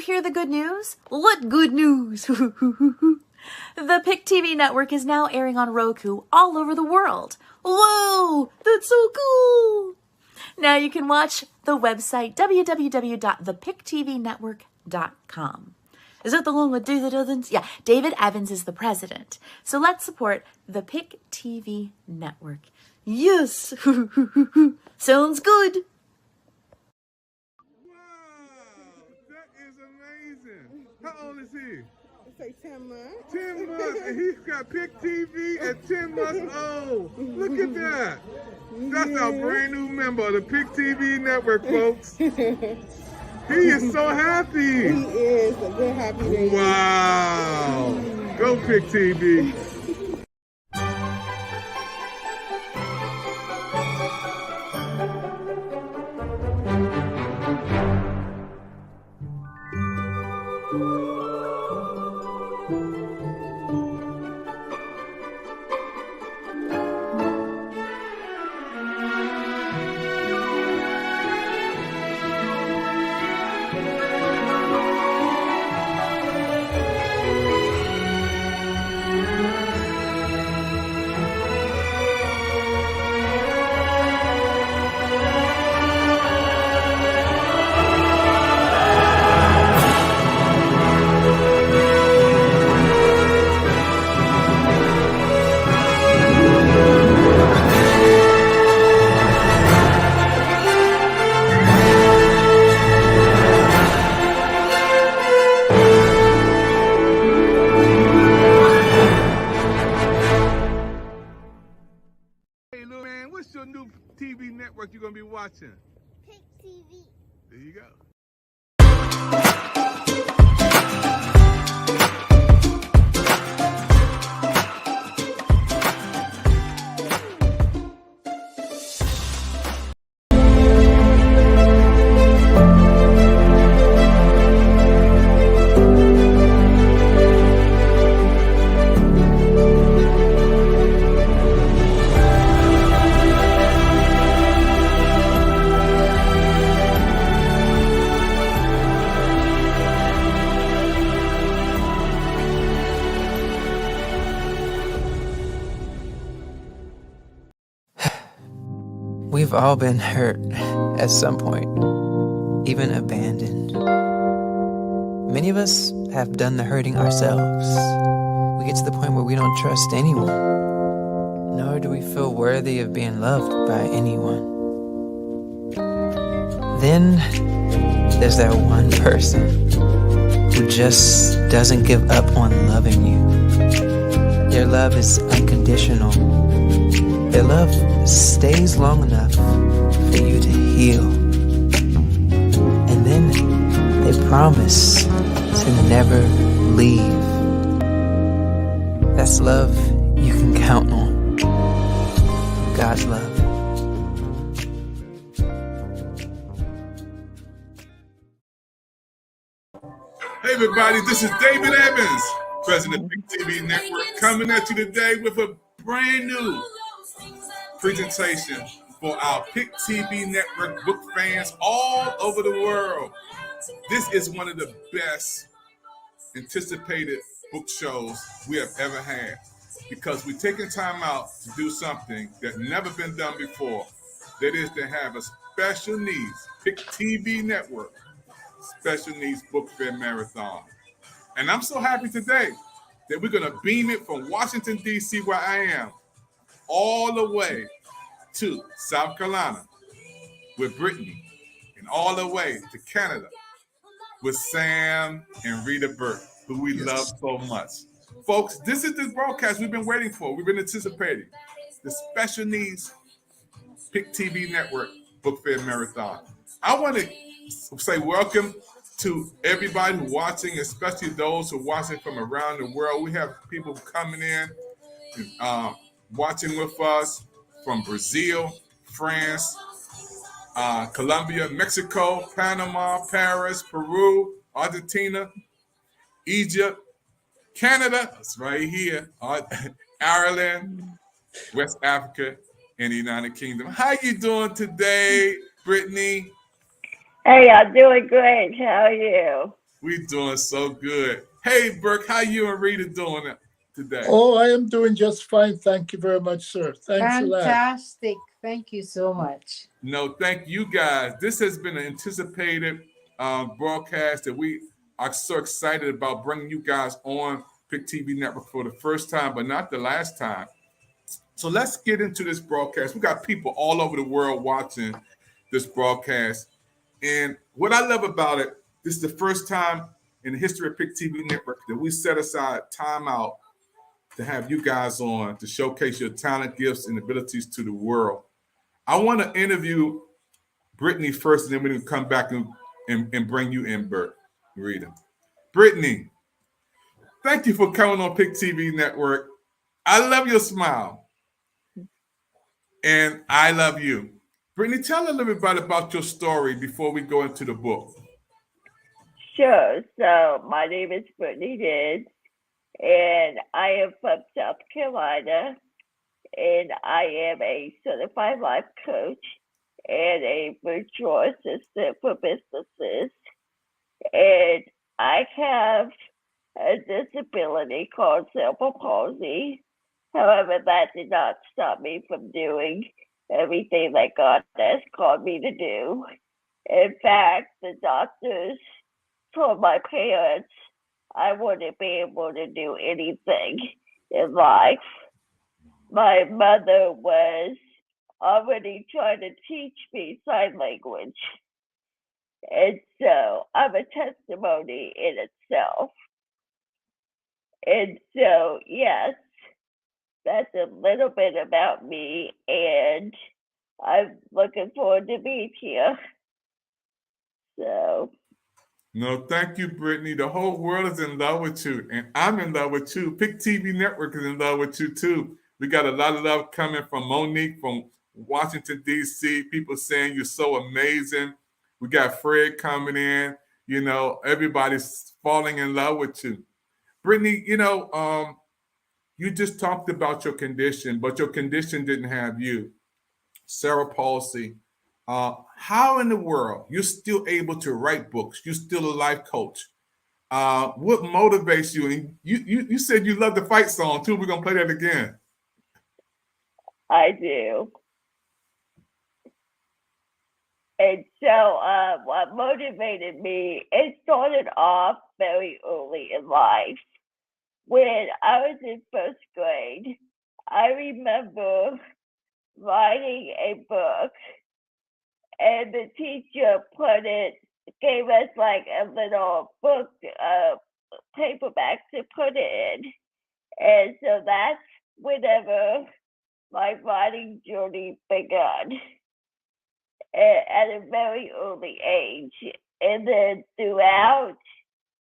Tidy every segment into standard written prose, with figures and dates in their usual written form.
hear the good news? What good news? The Pick TV network is now airing on Roku all over the world. Whoa, that's so cool! Now you can watch the website www.thepicktvnetwork.com. Is that the one with David Evans? Yeah, David Evans is the president. So let's support the Pick TV network. Yes! Sounds good! Wow, that is amazing. How old is he? It's like 10 months. 10 months, and he's got Pick TV at 10 months old. Look at that. That's our brand new member of the Pick TV network, folks. He is so happy. He is a good happy baby. Wow. Go Pick TV. What's your new TV network you're going to be watching? Pick TV. There you go. We've all been hurt at some point, even abandoned. Many of us have done the hurting ourselves. We get to the point where we don't trust anyone, nor do we feel worthy of being loved by anyone. Then there's that one person who just doesn't give up on loving you. Their love is unconditional. Their love stays long enough for you to heal. And then they promise to never leave. That's love you can count on. God's love. Hey everybody, this is David Evans, President of Pick TV Network, coming at you today with a brand new presentation for our Pick TV Network book fans all over the world. This is one of the best anticipated book shows we have ever had because we're taking time out to do something that's never been done before. That is to have a special needs Pick TV Network special needs book fair marathon. And I'm so happy today that we're going to beam it from Washington, D.C., where I am, all the way to South Carolina with Brittany, and all the way to Canada with Sam and Rita Burke, who we love so much. Folks, this is the broadcast we've been waiting for. We've been anticipating the Special Needs Pick TV Network Book Fair Marathon. I want to say welcome to everybody who's watching, especially those who are watching from around the world. We have people coming in and watching with us from Brazil, France, Colombia, Mexico, Panama, Paris, Peru, Argentina, Egypt, Canada, that's right here, Ireland, West Africa, and the United Kingdom. How you doing today, Brittany? Hey, I'm doing great. How are you? We doing so good. Hey, Burke, how you and Rita doing today? Oh, I am doing just fine. Thank you very much, sir. Thanks a lot. Fantastic. Thank you so much. No, thank you guys. This has been an anticipated broadcast that we are so excited about bringing you guys on Pick TV Network for the first time, but not the last time. So let's get into this broadcast. We got people all over the world watching this broadcast. And what I love about it, this is the first time in the history of Pick TV Network that we set aside time out to have you guys on to showcase your talent, gifts, and abilities to the world. I want to interview Brittany first, and then we're going to come back and bring you in, Bert, Rita. Brittany, thank you for coming on Pick TV Network. I love your smile. And I love you. Brittany, tell a little bit about your story before we go into the book. Sure. So my name is Brittany Did, and I am from South Carolina, and I am a certified life coach and a virtual assistant for businesses. And I have a disability called cerebral palsy. However, that did not stop me from doing everything that God has called me to do. In fact, the doctors told my parents I wouldn't be able to do anything in life. My mother was already trying to teach me sign language. And so I'm a testimony in itself. And so, yes, that's a little bit about me, and I'm looking forward to being here. So. No, thank you, Brittany. The whole world is in love with you, and I'm in love with you. Pick TV Network is in love with you, too. We got a lot of love coming from Monique from Washington, D.C. People saying you're so amazing. We got Fred coming in. You know, everybody's falling in love with you. Brittany, you just talked about your condition, but your condition didn't have you. Cerebral palsy. How in the world you're still able to write books? You're still a life coach. What motivates you? And you said you love the fight song too. We're gonna play that again. I do. And so what motivated me, it started off very early in life. When I was in first grade, I remember writing a book, and the teacher gave us like a little book, paperback to put it in. And so that's whenever my writing journey began at a very early age. And then throughout,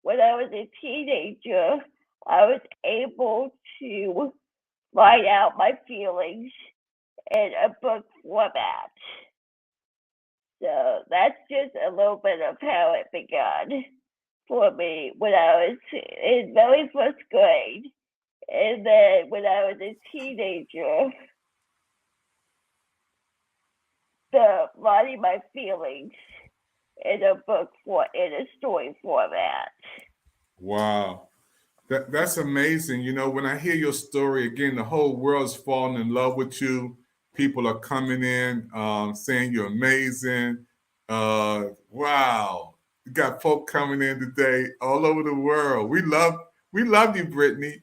when I was a teenager, I was able to write out my feelings in a book format. So that's just a little bit of how it began for me when I was in very first grade. And then when I was a teenager, writing my feelings in a story format. Wow. That's amazing. You know, when I hear your story, again, the whole world's falling in love with you. People are coming in saying you're amazing. Wow. You got folk coming in today all over the world. We love you, Brittany.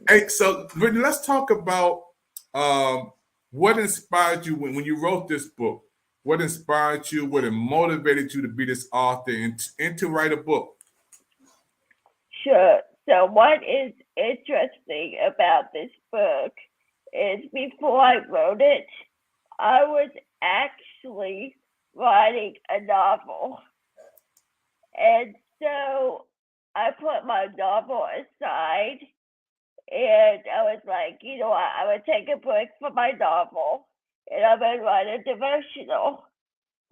Hey, so Brittany, let's talk about what inspired you when you wrote this book. What inspired you? What motivated you to be this author and to write a book? Sure. So what is interesting about this book is before I wrote it, I was actually writing a novel. And so I put my novel aside, and I was like, I would take a break from my novel, and I would write a devotional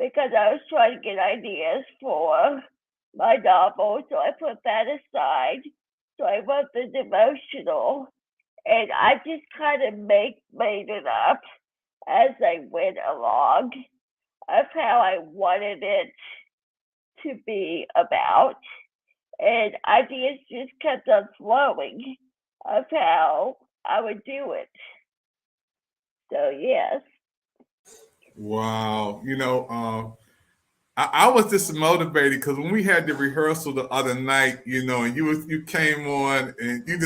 because I was trying to get ideas for my novel. So I put that aside. So I wrote the devotional, and I just kind of made it up as I went along of how I wanted it to be about. And ideas just kept on flowing of how I would do it. So, yes. Wow. I was just motivated because when we had the rehearsal the other night, and you came on and you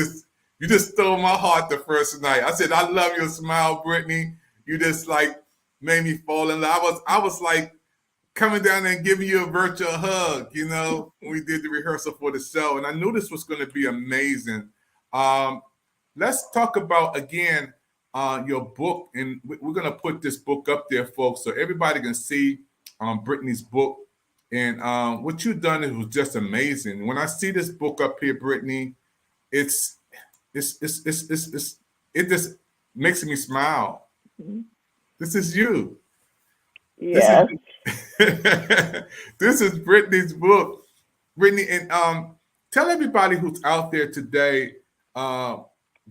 just stole my heart the first night. I said, I love your smile, Brittany. You just like made me fall in love. I was like coming down there and giving you a virtual hug, when we did the rehearsal for the show. And I knew this was going to be amazing. Let's talk about, again, your book. And we're going to put this book up there, folks, so everybody can see Brittany's book. And what you've done was just amazing. When I see this book up here, Brittany, it just makes me smile. Mm-hmm. This is you. Yes. This is Brittany's book. Brittany, and tell everybody who's out there today,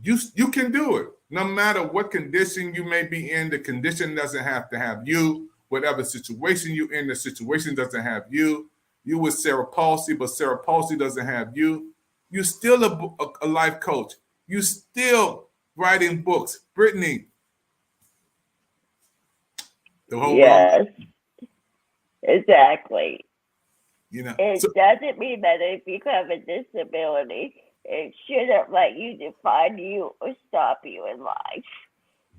you can do it. No matter what condition you may be in, the condition doesn't have to have you. Whatever situation you're in, the situation doesn't have you. You with Cerebral Palsy, but Cerebral Palsy doesn't have you. You're still a life coach. You still writing books. Brittany. The whole world. Exactly. It so, doesn't mean that if you have a disability, it shouldn't let you define you or stop you in life.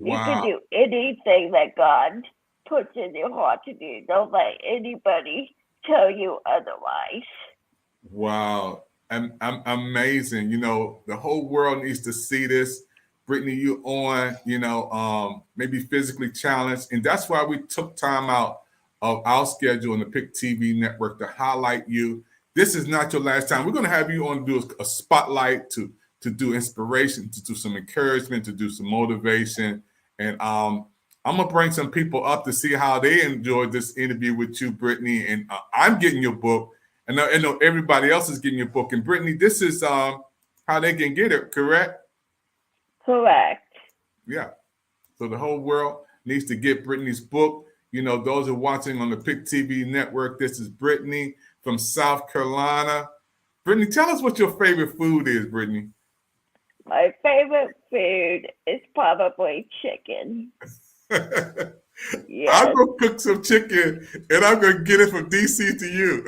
Wow. You can do anything that God puts in your heart to do. Don't let anybody tell you otherwise. Wow. I'm amazing. The whole world needs to see this. Brittany, you on, maybe physically challenged. And that's why we took time out of our schedule on the PIC TV network to highlight you. This is not your last time. We're going to have you on to do a spotlight, to do inspiration, to do some encouragement, to do some motivation. And I'm going to bring some people up to see how they enjoyed this interview with you, Brittany. And I'm getting your book. And I know everybody else is getting your book. And Brittany, this is how they can get it, correct? Correct. Yeah. So the whole world needs to get Brittany's book. Those who are watching on the PIC TV network, this is Brittany from South Carolina. Brittany, tell us what your favorite food is, Brittany. My favorite food is probably chicken. Yes. I'm going to cook some chicken, and I'm going to get it from DC to you.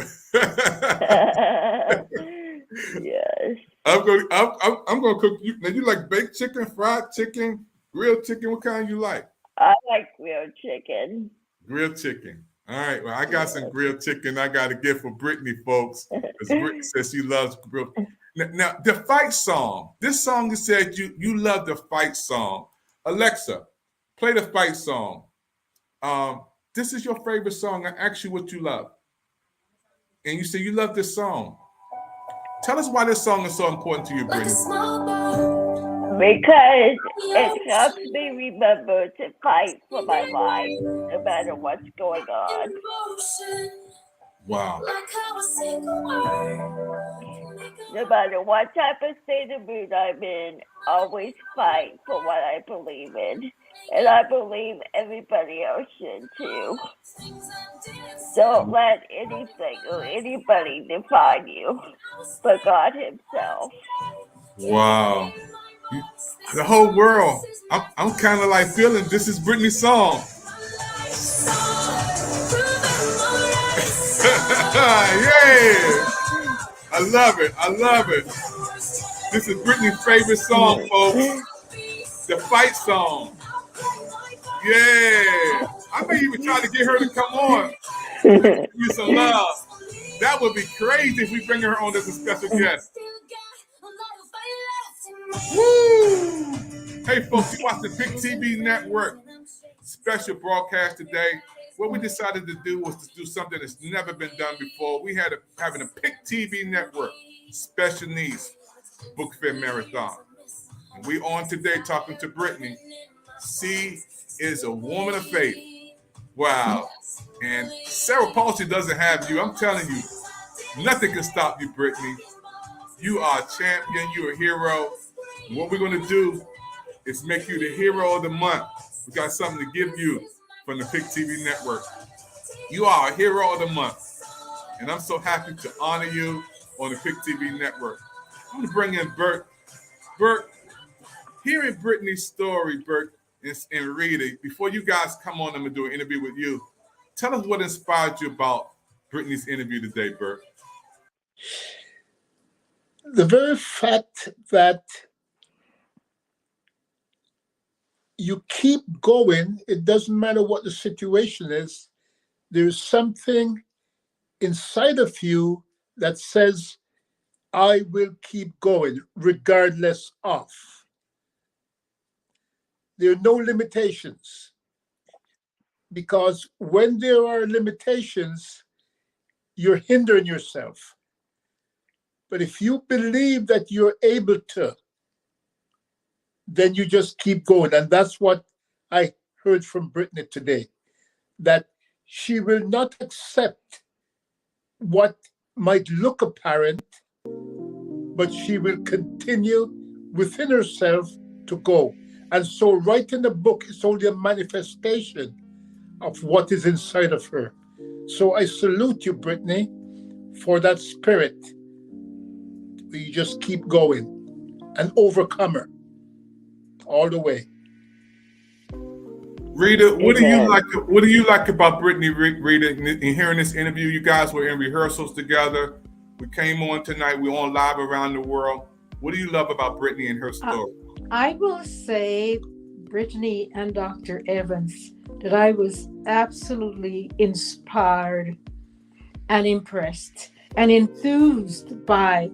Yes. I'm going to cook you. Now, you like baked chicken, fried chicken, grilled chicken? What kind you like? I like grilled chicken. Grilled chicken. All right. Well, I got some grilled chicken I got to get for Brittany, folks, because Brittany says she loves grilled. Now, the fight song. This song, you said you love the fight song. Alexa, play the fight song. This is your favorite song. I asked you what you love. And you say you love this song. Tell us why this song is so important to you, Brittany. Because it helps me remember to fight for my life, no matter what's going on. Wow. No matter what type of state of mood I'm in, always fight for what I believe in. And I believe everybody else should too. Don't let anything or anybody define you, but God Himself. Wow. The whole world. I'm kind of like feeling this is Brittany's song. Yeah. I love it. I love it. This is Brittany's favorite song, folks. The fight song. Yeah. I may even try to get her to come on. Give you some love. That would be crazy if we bring her on as a special guest. Woo! Hey, folks, you watch the PIC TV network special broadcast today. What we decided to do was to do something that's never been done before. We had having a PIC TV network special needs book fair marathon. And we on today talking to Brittany. She is a woman of faith. Wow. And Cerebral Palsy doesn't have you. I'm telling you, nothing can stop you, Brittany. You are a champion. You're a hero. And what we're going to do is make you the hero of the month. We got something to give you from the PIC TV network. You are a hero of the month. And I'm so happy to honor you on the Pick TV network. I'm going to bring in Burke. Burke, hearing Brittany's story, Burke and Rita, before you guys come on, I'm going to do an interview with you. Tell us what inspired you about Brittany's interview today, Burke. The very fact that you keep going, it doesn't matter what the situation is, there's something inside of you that says, I will keep going regardless of. There are no limitations, because when there are limitations, you're hindering yourself. But if you believe that you're able to, then you just keep going. And that's what I heard from Brittany today, that she will not accept what might look apparent, but she will continue within herself to go. And so writing the book is only a manifestation of what is inside of her. So I salute you, Brittany, for that spirit. You just keep going, an overcomer all the way. Rita, what do you like about Brittany, Rita, in hearing this interview? You guys were in rehearsals together. We came on tonight. We're on live around the world. What do you love about Brittany and her story? I will say, Brittany and Dr. Evans, that I was absolutely inspired and impressed and enthused by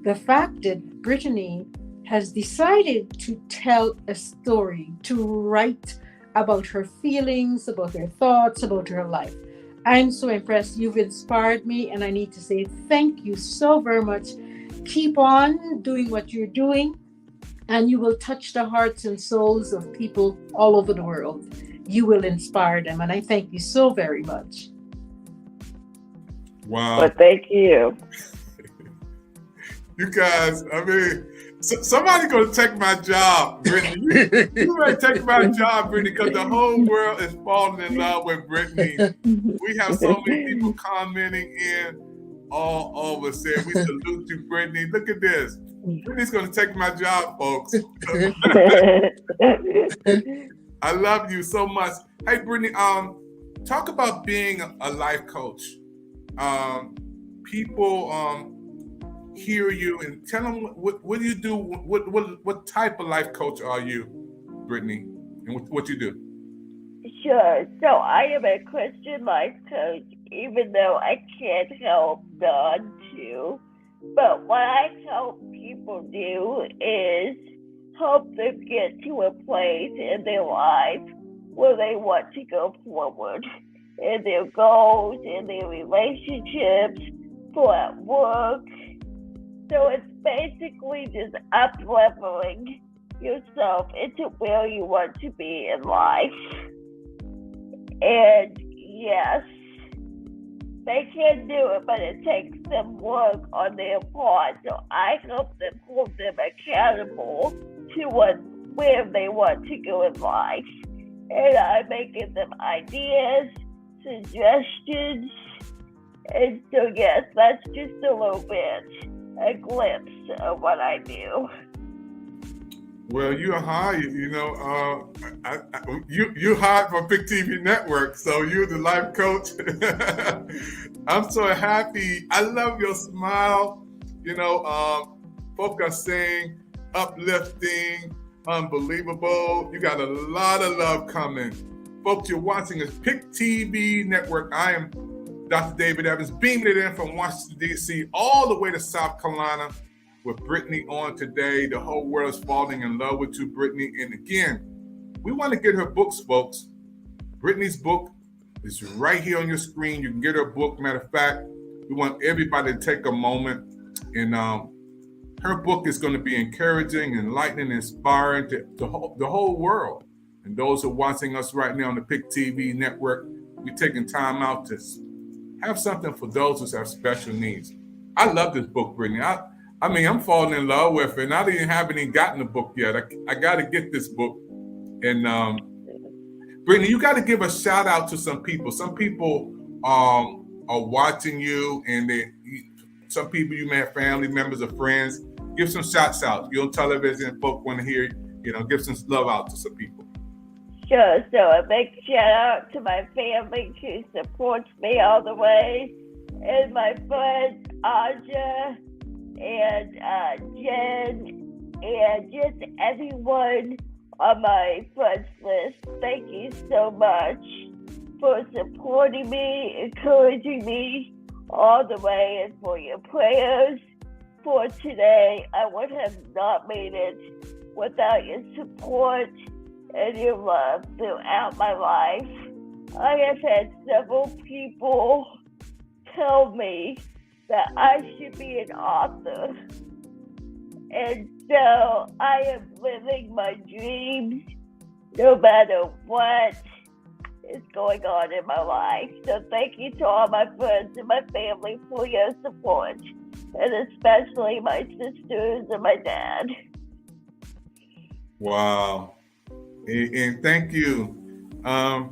the fact that Brittany has decided to tell a story, to write about her feelings, about her thoughts, about her life. I'm so impressed. You've inspired me, and I need to say thank you so very much. Keep on doing what you're doing, and you will touch the hearts and souls of people all over the world. You will inspire them, and I thank you so very much. Wow. Well, thank you. You guys, I mean, somebody's going to take my job, Brittany. You better take my job, Brittany, because the whole world is falling in love with Brittany. We have so many people commenting in all over saying, we salute you, Brittany. Look at this. Brittany's going to take my job, folks. I love you so much. Hey, Brittany, talk about being a life coach. People hear you and tell them what do you do? What type of life coach are you, Brittany, and what you do? Sure. So I am a Christian life coach, even though I can't help none to. But what I help people do is help them get to a place in their life where they want to go forward in their goals, in their relationships, for at work. So it's basically just up-leveling yourself into where you want to be in life. And yes, they can do it, but it takes them work on their part. So I help them hold them accountable to where they want to go in life. And I'm making them ideas, suggestions. And so yes, that's just a little bit, a glimpse of what I do. Well, you're hired, you're hired for Pick TV Network, so you're the life coach. I'm so happy. I love your smile. Folks are saying uplifting, unbelievable. You got a lot of love coming. Folks, you're watching the Pick TV Network. I am Dr. David Evans, beaming it in from Washington, D.C., all the way to South Carolina with Brittany on today. The whole world is falling in love with you, Brittany. And again, we want to get her books, folks. Brittany's book is right here on your screen. You can get her book. Matter of fact, we want everybody to take a moment. And her book is going to be encouraging, enlightening, inspiring to the whole world. And those who are watching us right now on the Pick TV Network, we're taking time out to have something for those who have special needs. I love this book, Brittany. I mean, I'm falling in love with it, and I haven't even gotten the book yet. I got to get this book. And Brittany, you got to give a shout out to some people. Some people are watching you, and some people you may have family members or friends, give some shouts out. Your television folk want to hear, give some love out to some people. Sure. So a big shout out to my family who supports me all the way, and my friends Aja and Jen, and just everyone on my friends list. Thank you so much for supporting me, encouraging me all the way, and for your prayers for today. I would have not made it without your support and your love throughout my life. I have had several people tell me that I should be an author. And so I am living my dreams no matter what is going on in my life. So thank you to all my friends and my family for your support, and especially my sisters and my dad. Wow. And thank you.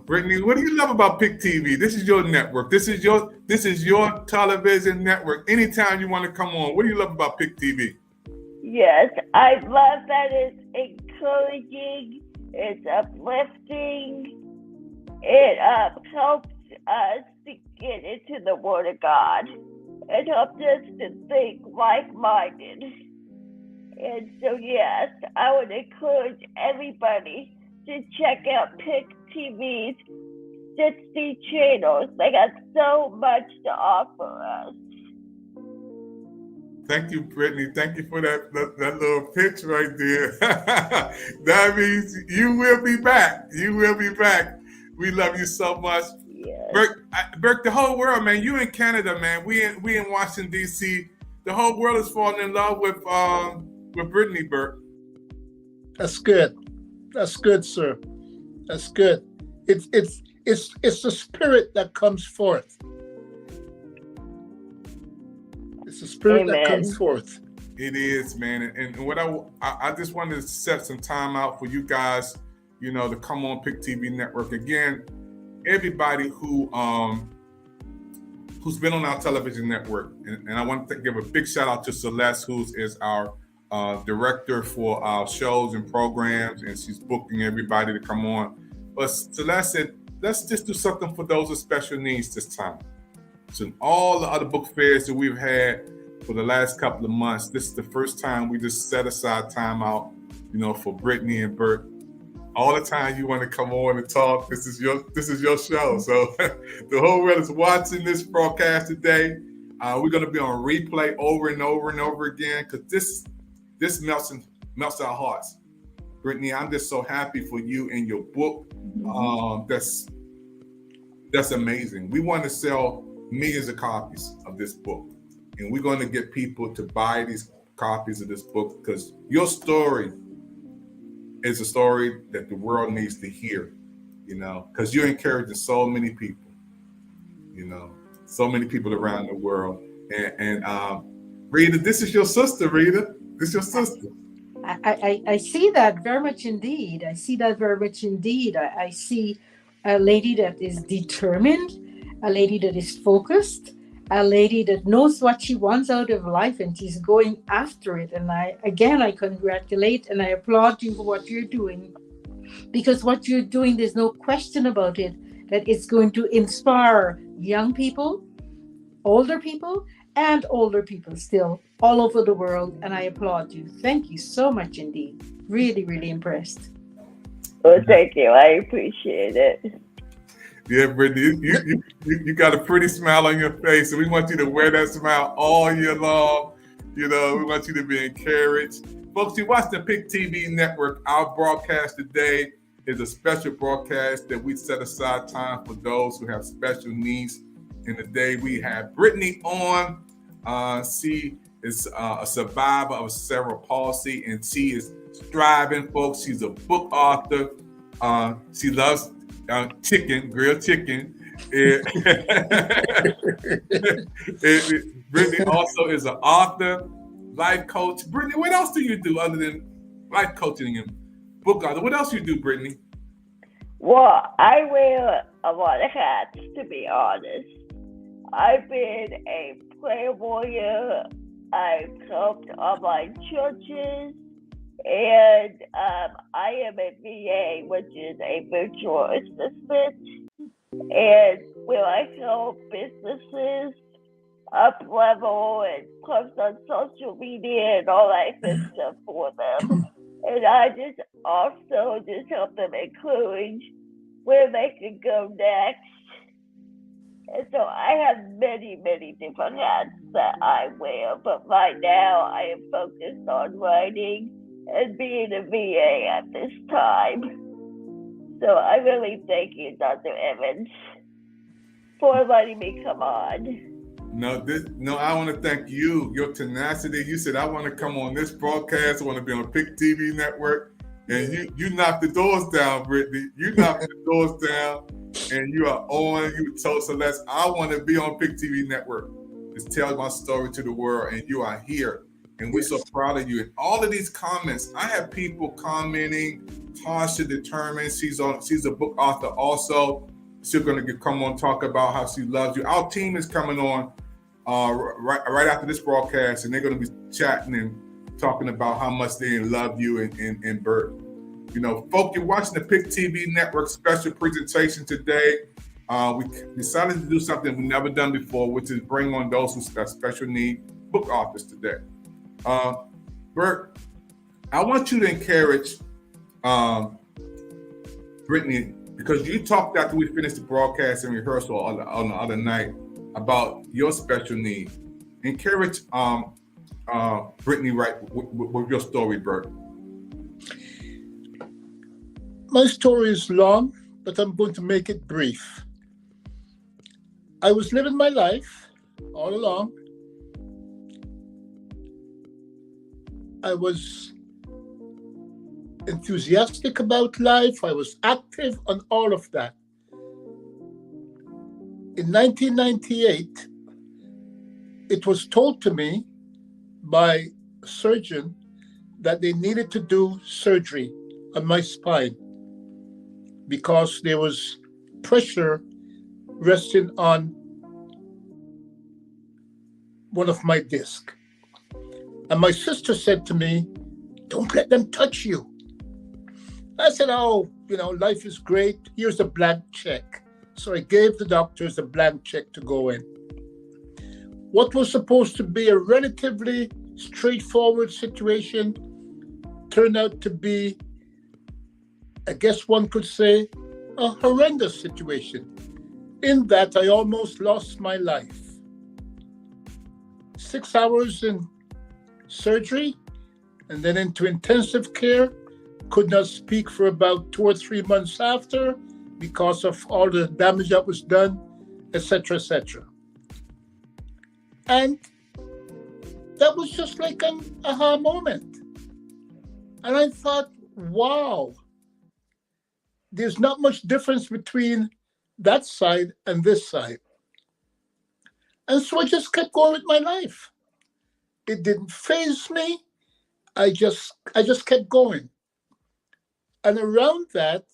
Brittany, what do you love about PIC TV? This is your network. This is your television network. Anytime you want to come on, what do you love about PIC TV? Yes, I love that it's encouraging, it's uplifting, it helps us to get into the Word of God. It helps us to think like-minded. And so, yes, I would encourage everybody to check out PIC TV's 60 channels. They got so much to offer us. Thank you, Brittany. Thank you for that little pitch right there. That means you will be back. You will be back. We love you so much. Yes. Burke, the whole world, man. You in Canada, man. We in Washington, D.C. The whole world is falling in love with Brittany, Burke. That's good. That's good, sir. That's good. It's the spirit that comes forth. It's the spirit that comes forth. It is, man. And what I just wanted to set some time out for you guys, to come on PIC TV Network. Again, everybody who's been on our television network, and I want to give a big shout out to Celeste, who is our director for our shows and programs, and she's booking everybody to come on. But Celeste said, let's just do something for those with special needs this time. So in all the other book fairs that we've had for the last couple of months, this is the first time we just set aside time out, for Brittany and Burke. All the time you want to come on and talk, this is your show. So the whole world is watching this broadcast today. We're going to be on replay over and over and over again, because this melts our hearts. Brittany, I'm just so happy for you and your book. That's amazing. We want to sell millions of copies of this book, and we're going to get people to buy these copies of this book, because your story is a story that the world needs to hear, because you're encouraging so many people, so many people around the world. And Rita, this is your sister, Rita. This is your sister. I see that very much indeed. I see a lady that is determined, a lady that is focused, a lady that knows what she wants out of life, and she's going after it. And I congratulate and I applaud you for what you're doing, because what you're doing, there's no question about it, that it's going to inspire young people, older people still all over the world. And I applaud you. Thank you so much indeed. Really, really impressed. Well, thank you. I appreciate it. Yeah, Brittany, you got a pretty smile on your face, and we want you to wear that smile all year long. We want you to be encouraged. Folks, you watch the PIC TV Network. Our broadcast today is a special broadcast that we set aside time for those who have special needs. And today we have Brittany on. She is a survivor of cerebral palsy, and she is striving, folks. She's a book author. She loves grilled chicken. Brittany also is an author, life coach. Brittany, what else do you do other than life coaching and book author? What else do you do, Brittany? Well, I wear a lot of hats, to be honest. I've been a prayer warrior. I've helped online churches, and I am a VA, which is a virtual assistant, and where I help businesses up level and post on social media and all that good stuff for them. And I just also just help them encourage where they can go next. And so I have many, many different hats that I wear, but right now I am focused on writing and being a VA at this time. So I really thank you, Dr. Evans, for letting me come on. No, I want to thank you, your tenacity. You said, I want to come on this broadcast. I want to be on PIC TV network. And you knocked the doors down, Brittany. You knocked the doors down, and you are on. You told Celeste, I want to be on PIC TV network. Just tell my story to the world, and you are here. And we're so proud of you. And all of these comments, I have people commenting. Tasha determined she's a book author also. She's going to come on talk about how she loves you. Our team is coming on right after this broadcast, and they're going to be chatting and talking about how much they love you and Burke. You know, folks, you're watching the PIC TV Network special presentation today. We decided to do something we've never done before, which is bring on those who have special need book authors today. Burke, I want you to encourage Brittany, because you talked after we finished the broadcast and rehearsal on the other night about your special need. Encourage Brittany right with your story, Burke. My story is long, but I'm going to make it brief. I was living my life all along. I was enthusiastic about life. I was active on all of that. In 1998, it was told to me by a surgeon that they needed to do surgery on my spine because there was pressure resting on one of my discs. And my sister said to me, don't let them touch you. I said, oh, life is great. Here's a blank check. So I gave the doctors a blank check to go in. What was supposed to be a relatively straightforward situation turned out to be, I guess one could say, a horrendous situation, in that I almost lost my life. 6 hours in surgery and then into intensive care. Could not speak for about 2 or 3 months after because of all the damage that was done, etc., etc. And that was just like an aha moment. And I thought, wow, there's not much difference between that side and this side. And so I just kept going with my life. It didn't faze me. I just kept going. And around that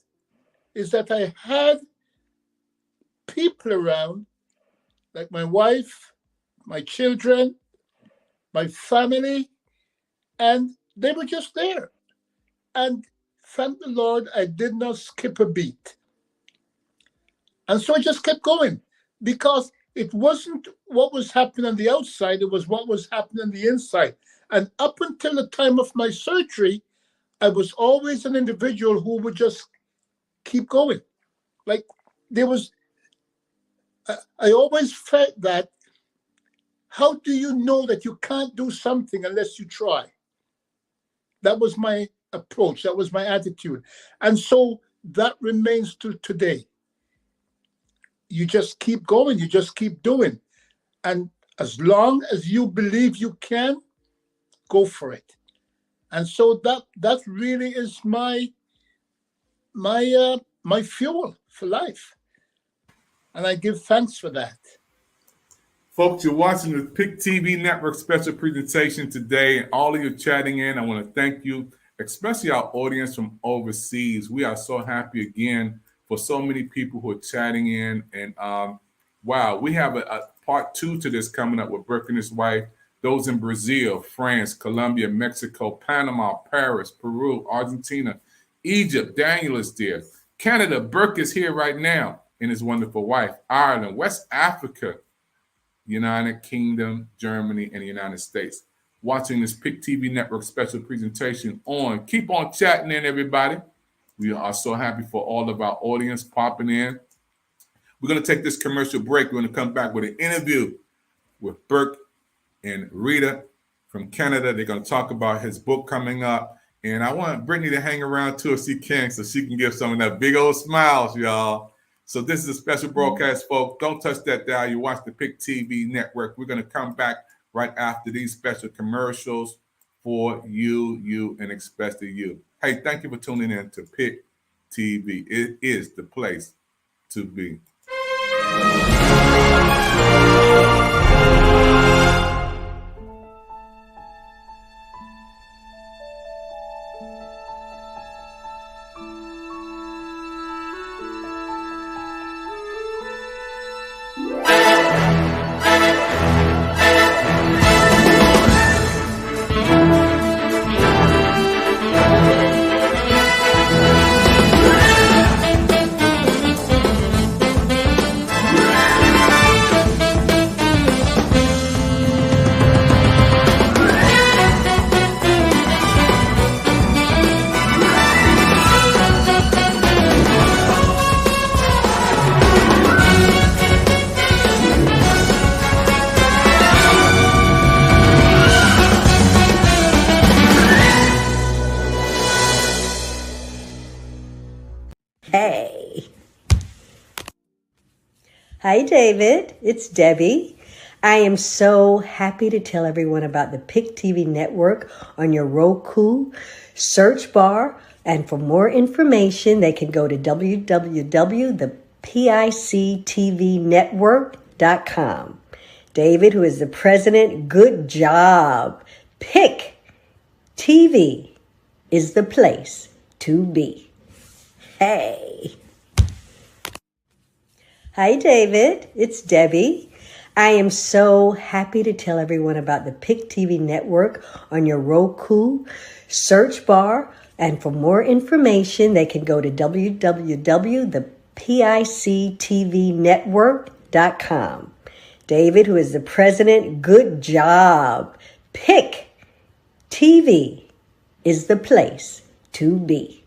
is that I had people around, like my wife, my children, my family, and they were just there. And thank the Lord, I did not skip a beat. And so I just kept going because it wasn't what was happening on the outside, it was what was happening on the inside. And up until the time of my surgery, I was always an individual who would just keep going. Like I always felt that, how do you know that you can't do something unless you try? That was my approach. That was my attitude. And so that remains to today. You just keep going. You just keep doing. And as long as you believe you can, go for it. And so that really is my fuel for life. And I give thanks for that. Folks, you're watching the PIC TV Network special presentation today, and all of you chatting in. I want to thank you, especially our audience from overseas. We are so happy again for so many people who are chatting in. And wow, we have part 2 to this coming up with Burke and his wife. Those in Brazil, France, Colombia, Mexico, Panama, Paris, Peru, Argentina, Egypt. Daniel is there. Canada, Burke is here right now, and his wonderful wife. Ireland, West Africa, United Kingdom, Germany, and the United States. Watching this PIC TV Network special presentation on. Keep on chatting in, everybody. We are so happy for all of our audience popping in. We're going to take this commercial break. We're going to come back with an interview with Burke and Rita from Canada. They're going to talk about his book coming up. And I want Brittany to hang around too if she can, so she can give some of that big old smiles, y'all. So this is a special broadcast, folks. Don't touch that dial. You watch the PIC TV Network. We're going to come back right after these special commercials for you, and especially you. Hey, thank you for tuning in to PIC TV. It is the place to be. Hey. Hi, David. It's Debbie. I am so happy to tell everyone about the PIC TV network on your Roku search bar. And for more information, they can go to www.thepictvnetwork.com. David, who is the president, good job. PIC TV is the place to be. Hey. Hi, David. It's Debbie. I am so happy to tell everyone about the PIC TV network on your Roku search bar. And for more information, they can go to www.thepictvnetwork.com. David, who is the president, good job. PIC TV is the place to be.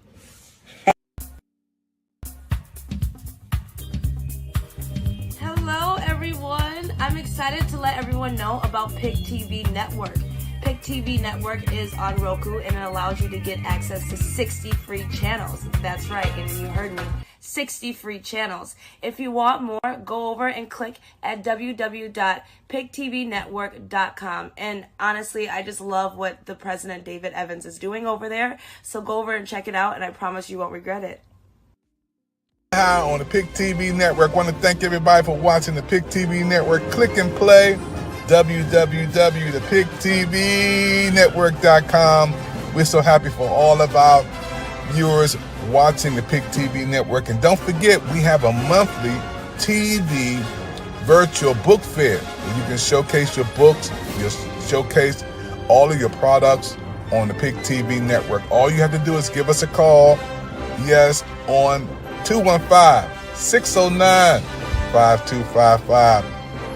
I'm excited to let everyone know about PIC TV Network. PIC TV Network is on Roku and it allows you to get access to 60 free channels. That's right, and you heard me, 60 free channels. If you want more, go over and click at www.pictvnetwork.com. And honestly, I just love what the president, David Evans, is doing over there. So go over and check it out, and I promise you won't regret it. Hi, on the PIC TV Network. I want to thank everybody for watching the PIC TV Network. Click and play www.thepictvnetwork.com. We're so happy for all of our viewers watching the PIC TV Network. And don't forget, we have a monthly TV virtual book fair where you can showcase your books, you showcase all of your products on the PIC TV Network. All you have to do is give us a call, yes, on 215-609-5255.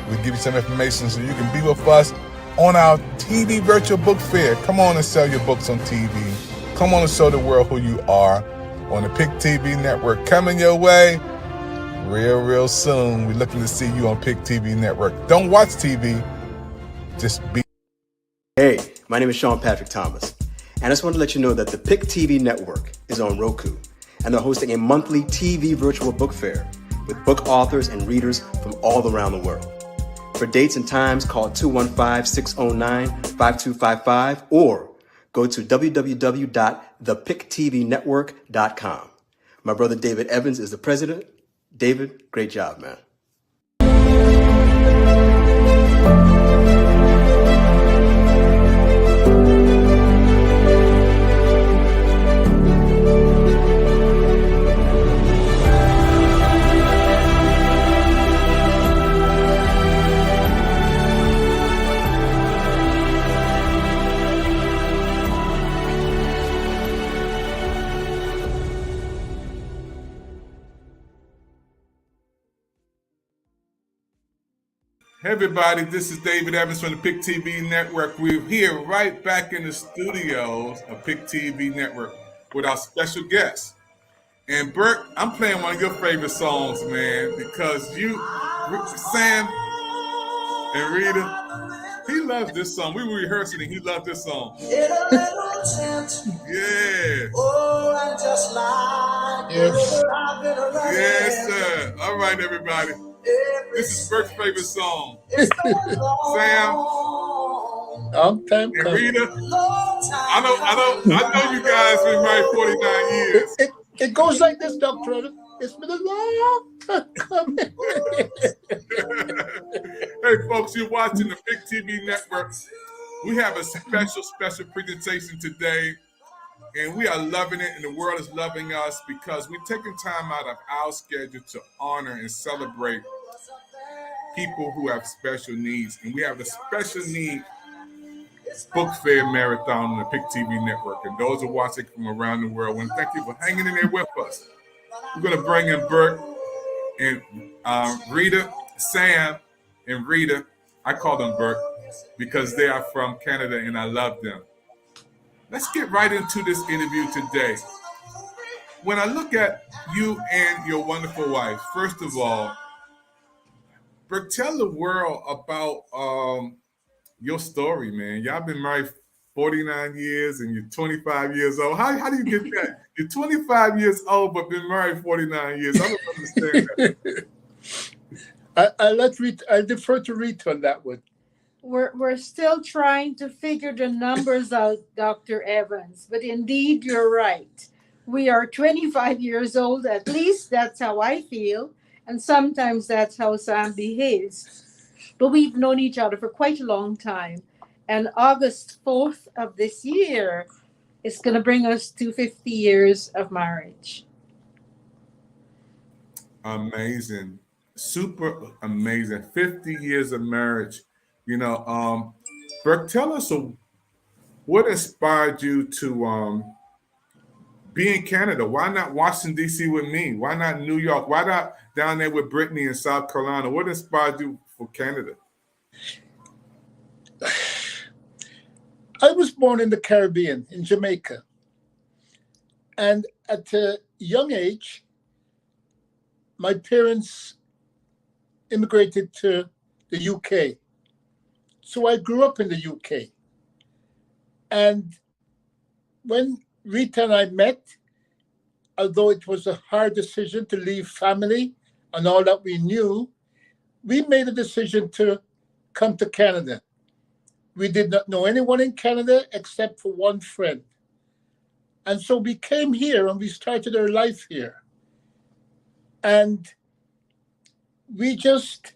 We'll give you some information so you can be with us on our TV virtual book fair. Come on and sell your books on TV. Come on and show the world who you are on the PIC TV Network. Coming your way real soon. We're looking to see you on PIC TV Network. Don't watch TV, just be. Hey, my name is Sean Patrick Thomas, and I just want to let you know that the PIC TV Network is on Roku. And they're hosting a monthly TV virtual book fair with book authors and readers from all around the world. For dates and times, call 215-609-5255 or go to www.thepictvnetwork.com. My brother David Evans is the president. David, great job, man. Hey everybody, this is David Evans from the Pick TV Network. We're here right back in the studios of Pick TV Network with our special guest. And Burke, I'm playing one of your favorite songs, man, because you, Sam and Rita, he loves this song. We were rehearsing and he loved this song. Yeah. Oh, I just like Yes, sir. All right, everybody. This is Burke's favorite song. Sam Time and Rita. I know you guys been married 49 years. It goes like this, Dr. Evans. It's been a long time coming. Hey, folks, you're watching the Pick TV Network. We have a special presentation today, and we are loving it, and the world is loving us because we're taking time out of our schedule to honor and celebrate people who have special needs. And we have the special need book fair marathon on the Pick TV Network. And those who are watching from around the world, and thank you for hanging in there with us. We're going to bring in Burke and Rita, Sam and Rita. I call them Burke because they are from Canada and I love them. Let's get right into this interview today. When I look at you and your wonderful wife, first of all, Burke, tell the world about your story, man. Y'all been married 49 years and you're 25 years old. How do you get that? You're 25 years old but been married 49 years. I don't understand that. I defer to Rita on that one. We're still trying to figure the numbers out, Dr. Evans, but indeed you're right. We are 25 years old, at least that's how I feel, and sometimes that's how Sam behaves. But we've known each other for quite a long time, and August 4th of this year is going to bring us to 50 years of marriage. Amazing. Super amazing. 50 years of marriage. You know, Burke, tell us what inspired you to be in Canada? Why not Washington, D.C. with me? Why not New York? Why not down there with Brittany in South Carolina? What inspired you for Canada? I was born in the Caribbean, in Jamaica. And at a young age, my parents immigrated to the UK. So I grew up in the UK. And when Rita and I met, although it was a hard decision to leave family and all that we knew, we made a decision to come to Canada. We did not know anyone in Canada except for one friend. And so we came here and we started our life here. And we just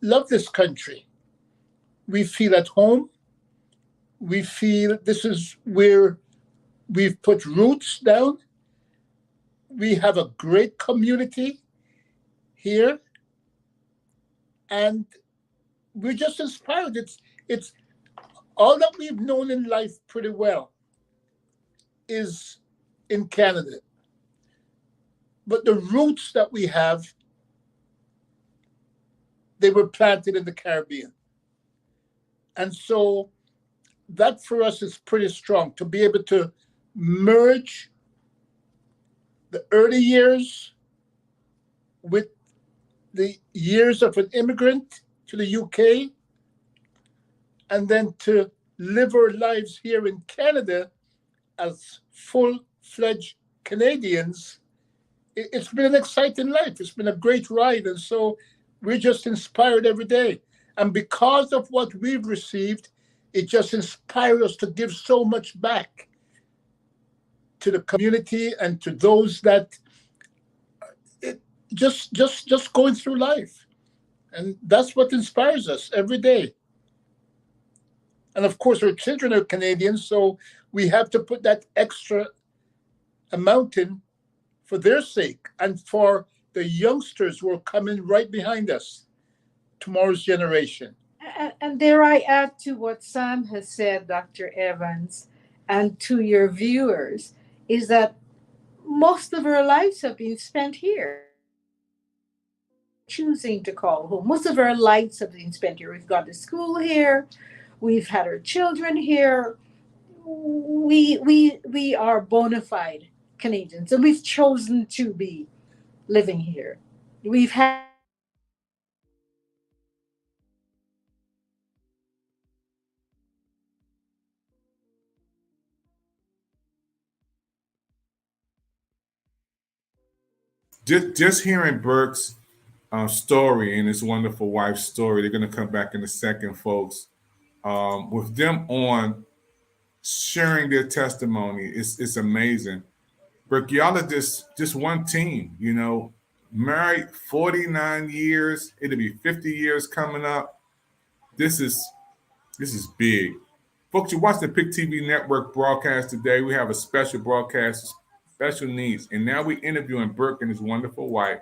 love this country. We feel at home. We feel this is where we've put roots down. We have a great community here. And we're just inspired. It's all that we've known in life pretty well is in Canada. But the roots that we have, they were planted in the Caribbean. And so that for us is pretty strong, to be able to merge the early years with the years of an immigrant to the UK, and then to live our lives here in Canada as full-fledged Canadians. It's been an exciting life. It's been a great ride. And so we're just inspired every day. And because of what we've received, it just inspires us to give so much back to the community and to those that just going through life. And that's what inspires us every day. And of course, our children are Canadians, so we have to put that extra amount in for their sake and for the youngsters who are coming right behind us, tomorrow's generation. And dare I add to what Sam has said, Dr. Evans, and to your viewers, is that most of our lives have been spent here. choosing to call home. Most of our lives have been spent here. We've gone to school here. We've had our children here. We are bona fide Canadians, and we've chosen to be living here. We've had Just hearing Burke's story and his wonderful wife's story. They're going to come back in a second, folks. With them on sharing their testimony, it's amazing. Burke, y'all are just one team. You know, married 49 years. It'll be 50 years coming up. This is big. Folks, you watch the PIC TV network broadcast today. We have a special broadcast, special needs. And now we're interviewing Burke and his wonderful wife.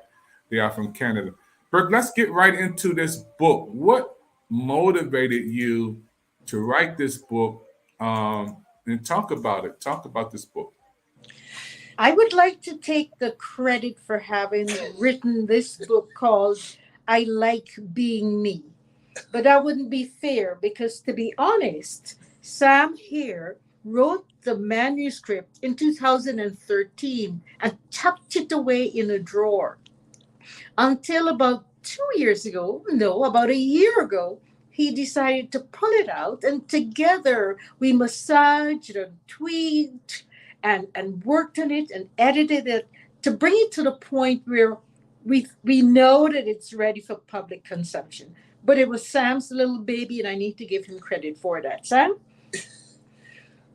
They are from Canada. Burke, let's get right into this book. What motivated you to write this book and talk about it? Talk about this book. I would like to take the credit for having written this book called I Like Being Me. But that wouldn't be fair because, to be honest, Sam here wrote the manuscript in 2013 and tucked it away in a drawer until about 2 years ago, no, about a year ago, he decided to pull it out, and together we massaged and tweaked and worked on it and edited it to bring it to the point where we know that it's ready for public consumption. But it was Sam's little baby, and I need to give him credit for that. Sam?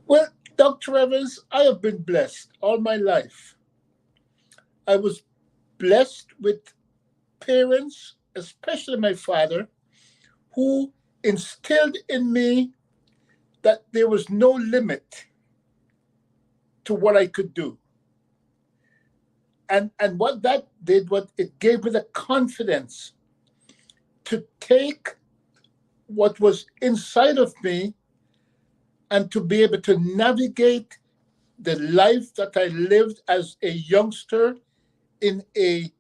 Well, Dr. Evans, I have been blessed all my life. I was blessed with parents, especially my father, who instilled in me that there was no limit to what I could do. And what that did, what it gave me the confidence to take what was inside of me and to be able to navigate the life that I lived as a youngster in a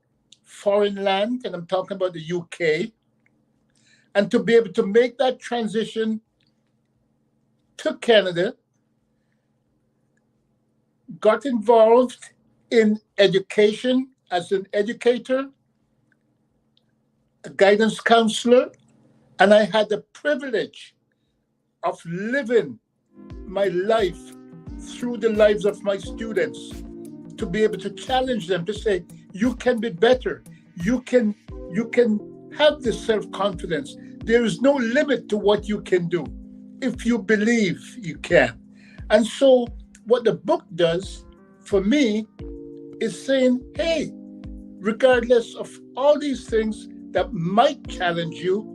foreign land, and I'm talking about the UK, and to be able to make that transition to Canada, got involved in education as an educator, a guidance counselor, and I had the privilege of living my life through the lives of my students, to be able to challenge them, to say, you can be better. You can have this self-confidence. There is no limit to what you can do if you believe you can. And so what the book does for me is saying, hey, regardless of all these things that might challenge you,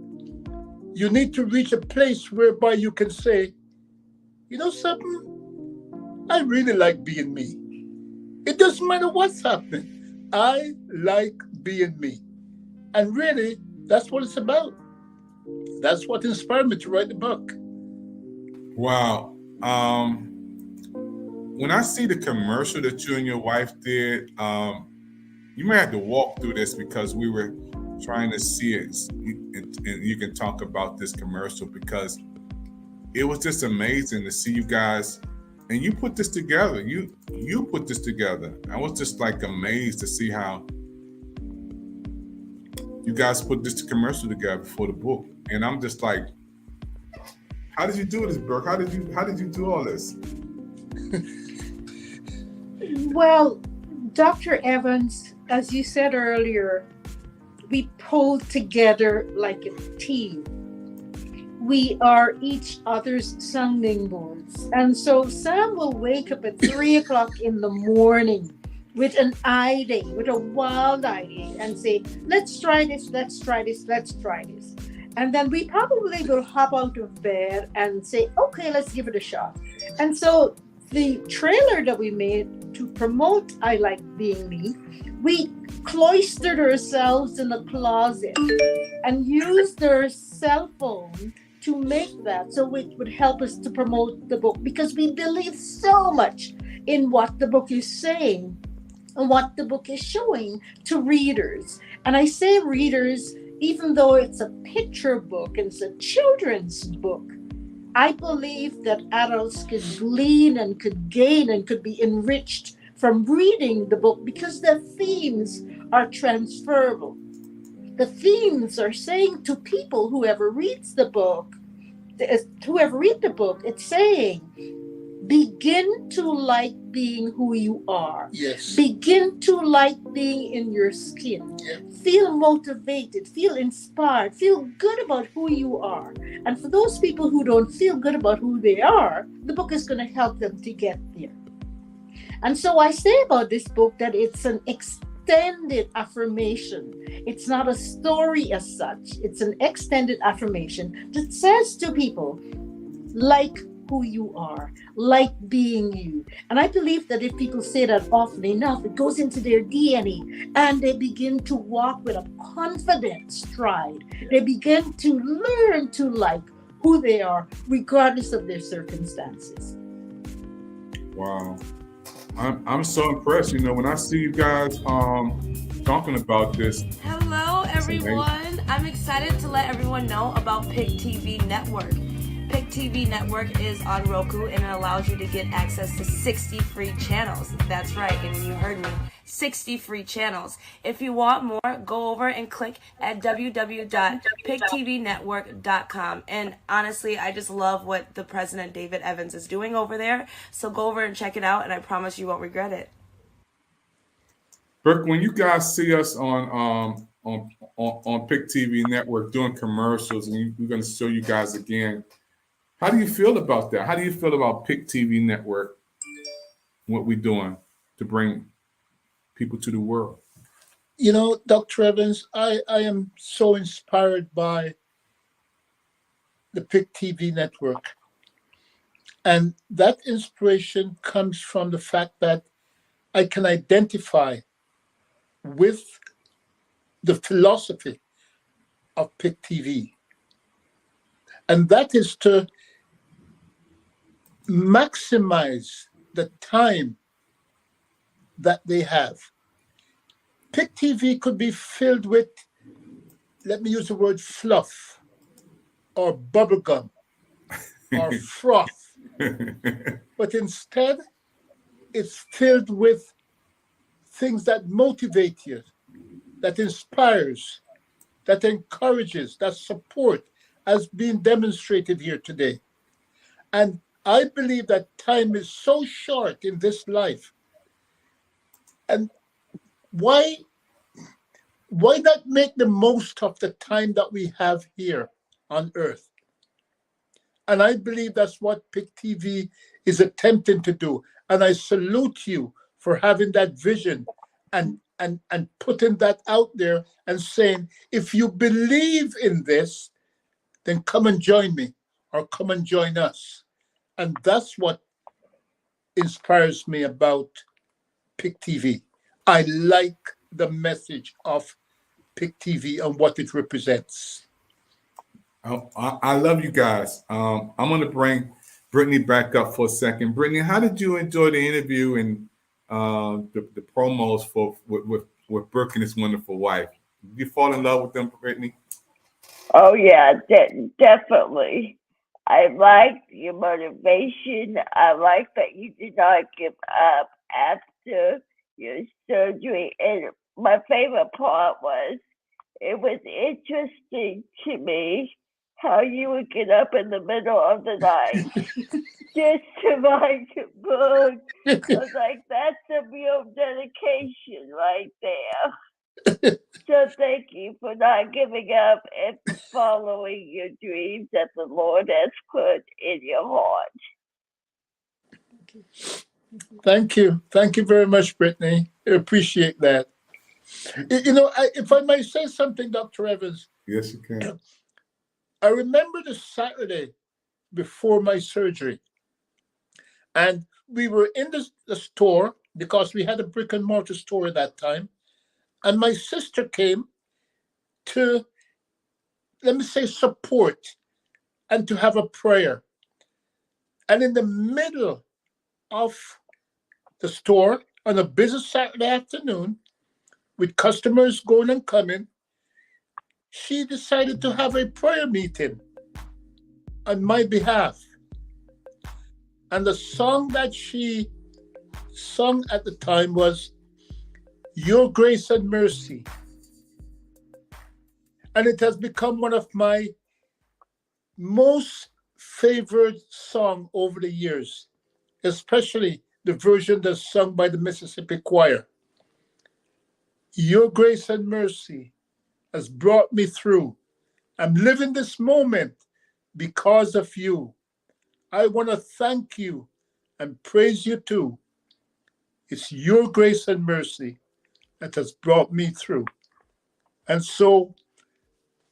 you need to reach a place whereby you can say, you know something? I really like being me. It doesn't matter what's happening. I like being me. And really, that's what it's about. That's what inspired me to write the book. Wow. When I see the commercial that you and your wife did, you may have to walk through this because we were trying to see it, and you can talk about this commercial because it was just amazing to see you guys, and you put this together. You put this together. I was just like amazed to see how you guys put this commercial together for the book, and I'm just like, how did you do this, Burke? How did you do all this? Well, Dr. Evans, as you said earlier, we pulled together like a team. We are each other's sounding boards. And so Sam will wake up at 3 o'clock in the morning with an idea, with a wild idea, and say, let's try this, let's try this, let's try this. And then we probably will hop out of bed and say, okay, let's give it a shot. And so the trailer that we made to promote I Like Being Me, we cloistered ourselves in a closet and used our cell phone to make that so it would help us to promote the book, because we believe so much in what the book is saying. and what the book is showing to readers. And I say readers, even though it's a picture book and it's a children's book, I believe that adults could glean and could gain and could be enriched from reading the book because the themes are transferable. The themes are saying to people, whoever reads the book, it's saying, begin to like being who you are. Yes. Begin to like being in your skin. Yeah. Feel motivated, feel inspired, feel good about who you are. And for those people who don't feel good about who they are, the book is going to help them to get there. And so I say about this book that it's an extended affirmation. It's not a story as such. It's an extended affirmation that says to people, like who you are, like being you. And I believe that if people say that often enough, it goes into their DNA and they begin to walk with a confident stride. They begin to learn to like who they are, regardless of their circumstances. Wow. I'm so impressed. You know, when I see you guys talking about this. Hello, everyone. I'm excited to let everyone know about PIC TV Network. PIC TV Network is on Roku and it allows you to get access to 60 free channels. That's right, and you heard me, 60 free channels. If you want more, go over and click at www.pictvnetwork.com. And honestly, I just love what the President David Evans is doing over there. So go over and check it out, and I promise you won't regret it. Burke, when you guys see us on PIC TV Network doing commercials, and we're going to show you guys again, how do you feel about that? How do you feel about PIC TV Network, what we're doing to bring people to the world? You know, Dr. Evans, I am so inspired by the PIC TV Network. And that inspiration comes from the fact that I can identify with the philosophy of PIC TV. And that is to maximize the time that they have. PIC TV could be filled with, let me use the word fluff, or bubblegum, or froth. But instead, it's filled with things that motivate you, that inspires, that encourages, that support, as being demonstrated here today. And I believe that time is so short in this life. And why not make the most of the time that we have here on earth? And I believe that's what PIC TV is attempting to do. And I salute you for having that vision and putting that out there and saying, if you believe in this, then come and join me or come and join us. And that's what inspires me about PIC TV. I like the message of PIC TV and what it represents. I love you guys. I'm going to bring Brittany back up for a second. Brittany, how did you enjoy the interview and the promos with Burke and his wonderful wife? Did you fall in love with them, Brittany? Oh, yeah, definitely. I liked your motivation. I like that you did not give up after your surgery. And my favorite part was, it was interesting to me how you would get up in the middle of the night just to write a book. I was like, that's a real dedication right there. So thank you for not giving up and following your dreams that the Lord has put in your heart. Thank you. Thank you very much, Brittany. I appreciate that. You know, if I might say something, Dr. Evans. Yes, you can. I remember the Saturday before my surgery. And we were in the store because we had a brick and mortar store at that time. And my sister came to, let me say, support and to have a prayer. And in the middle of the store, On a busy Saturday afternoon, with customers going and coming, she decided to have a prayer meeting on my behalf. And the song that she sung at the time was Your Grace and Mercy. And it has become one of my most favorite songs over the years, especially the version that's sung by the Mississippi Choir. Your grace and mercy has brought me through. I'm living this moment because of you. I want to thank you and praise you too. It's your grace and mercy that has brought me through. And so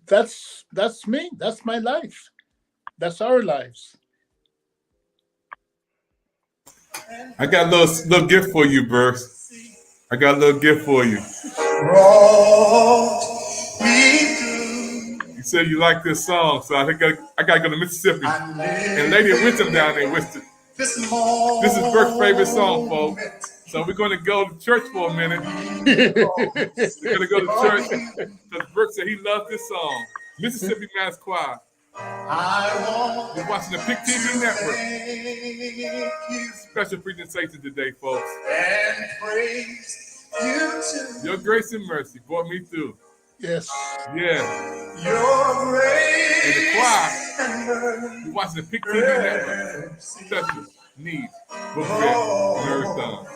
that's me. That's my life. That's our lives. I got a little gift for you, Burke. I got a little gift for you. You said you like this song, so I think I got to go to Mississippi. And Lady Wisdom down there, Wisdom. This is Burke's favorite song, folks. So we're going to go to church for a minute. We're going to go to church because Burke said he loved this song. Mississippi Mass Choir. You're watching the PIC TV Network. Special presentation today, folks. And praise you too. Your grace and mercy brought me through. Yes. Yeah. Your grace and the choir. You're watching the PIC TV Network. Special needs. Book fair. Marathon.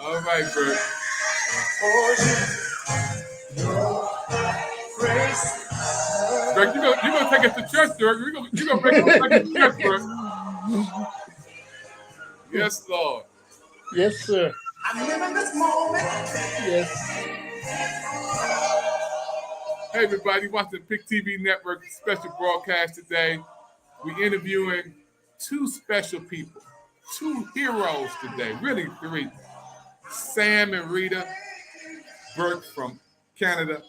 All right, Bert. Bert, you're gonna take us to church, Dirk. You're gonna take us to church, Bert. Yes, Lord. Yes, sir. I'm living this moment. Yes. Hey, everybody, watching the PIC TV Network special broadcast today. We're interviewing two special people, two heroes today, really three. Sam and Rita Burke from Canada.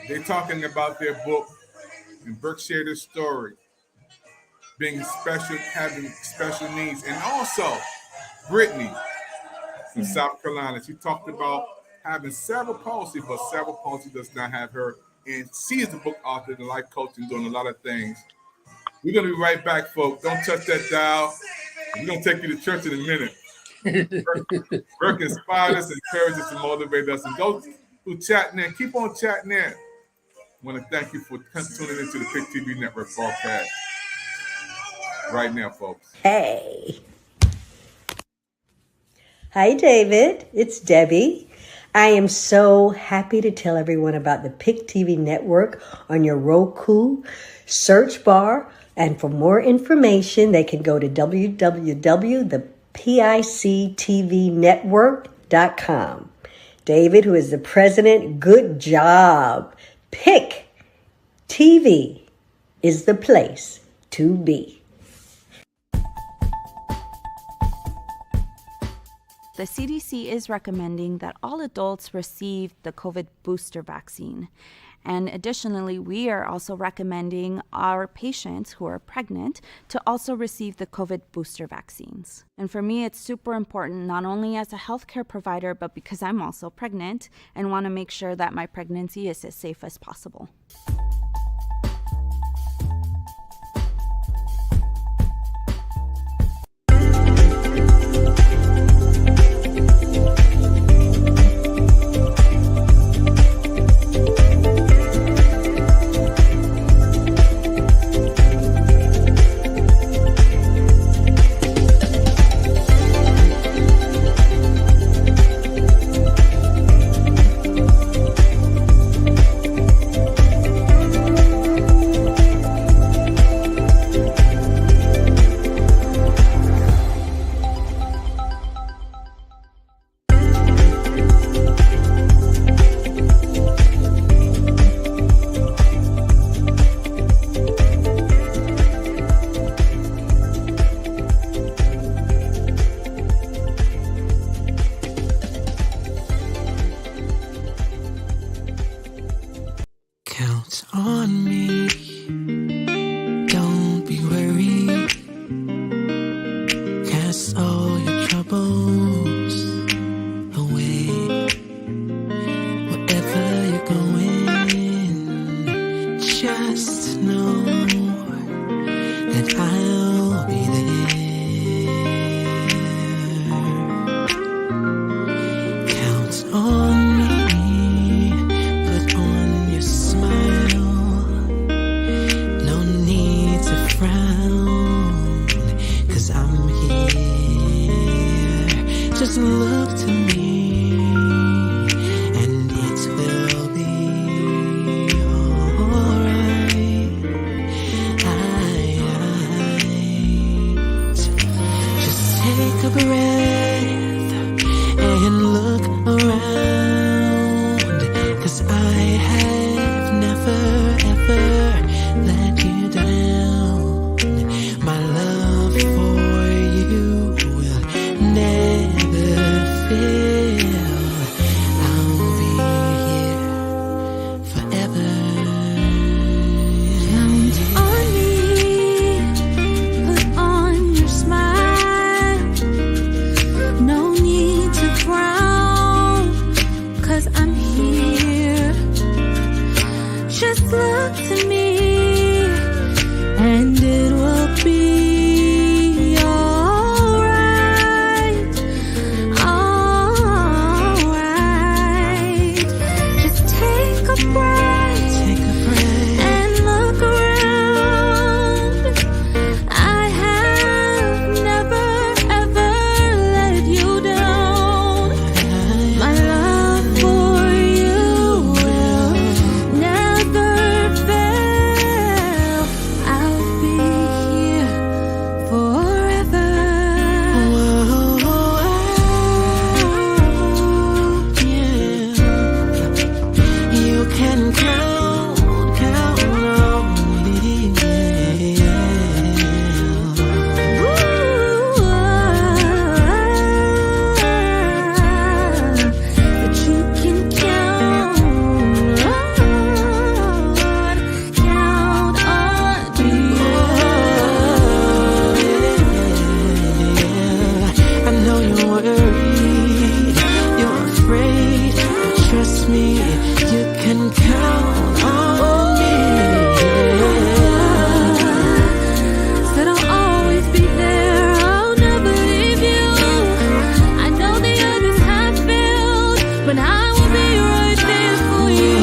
They're talking about their book, and Burke shared his story, being special, having special needs, and also Brittany from South Carolina. She talked about having cerebral palsy, but cerebral palsy does not have her, and she is a book author and life coach and doing a lot of things. We're going to be right back, folks. Don't touch that dial. We're going to take you to church in a minute. Burke inspired us, encouraged us, and motivated us. And go through chatting in. Keep on chatting in. I want to thank you for tuning into the PIC TV Network broadcast right now, folks. Hey. Hi, David. It's Debbie. I am so happy to tell everyone about the PIC TV Network on your Roku search bar. And for more information, they can go to www.thepictvnetwork.com. David, who is the president, good job. PIC TV is the place to be. The CDC is recommending that all adults receive the COVID booster vaccine. And additionally, we are also recommending our patients who are pregnant to also receive the COVID booster vaccines. And for me, it's super important, not only as a healthcare provider, but because I'm also pregnant and want to make sure that my pregnancy is as safe as possible. Count on me, don't be worried. Cast all your troubles Just look to me, and it will be alright. Just take a breath and look around, 'cause I have never ever let you down. My love for you will never fail. I'll be here forever. Count on me, put on your smile. No need to frown, 'cause I'm here. Just look to me, and it will be alright. Alright. Just take a breath. Take a breath. And look around. I have never ever let you down. My love for you will never fail. I'll be here forever. You can count on me. But you can count on me. I know you're worried, you're afraid, but trust me, you can count on me. Said I'll always be there, I'll never leave you. I know the others have failed, but I will be right there for you.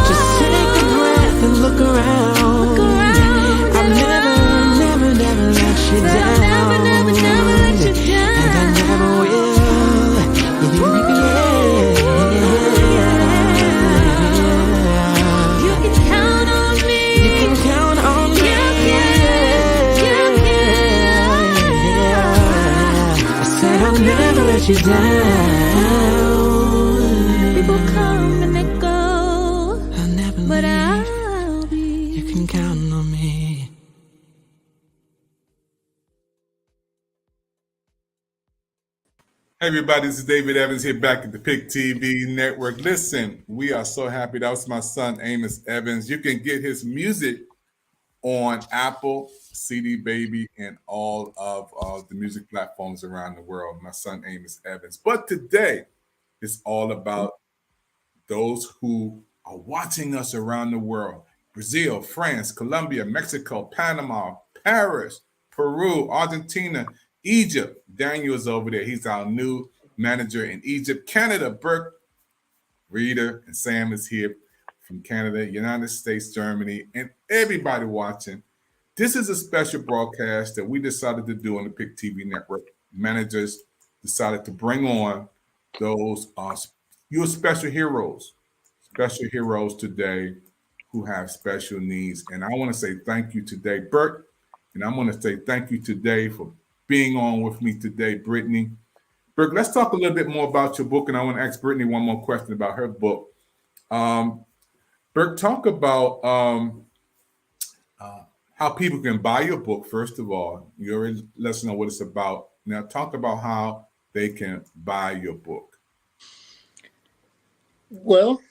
Just take a breath and look around. I'll never let you down. Never let you down. And I never will. You can count on me. You can count on me. I said I'll never let you down. People come and they go, I'll never but leave. I'll be. You can count on me. Hey everybody, this is David Evans here back at the Pick TV Network. Listen, we are so happy. That was my son Amos Evans. You can get his music on Apple, CD Baby, and all of the music platforms around the world. My son Amos Evans. But today is all about those who are watching us around the world. Brazil, France, Colombia, Mexico, Panama, Paris, Peru, Argentina, Egypt. Daniel's over there. He's our new manager in Egypt. Canada, Burke, Rita, and Sam is here from Canada, United States, Germany, and everybody watching. This is a special broadcast that we decided to do on the Pick TV Network. Managers decided to bring on those your special heroes today who have special needs. And I want to say thank you today, Burke, and I want to say thank you today for being on with me today, Brittany. Burke, let's talk a little bit more about your book, and I want to ask Brittany one more question about her book. Burke, talk about how people can buy your book, first of all. You already let us know what it's about. Now talk about how they can buy your book. Well,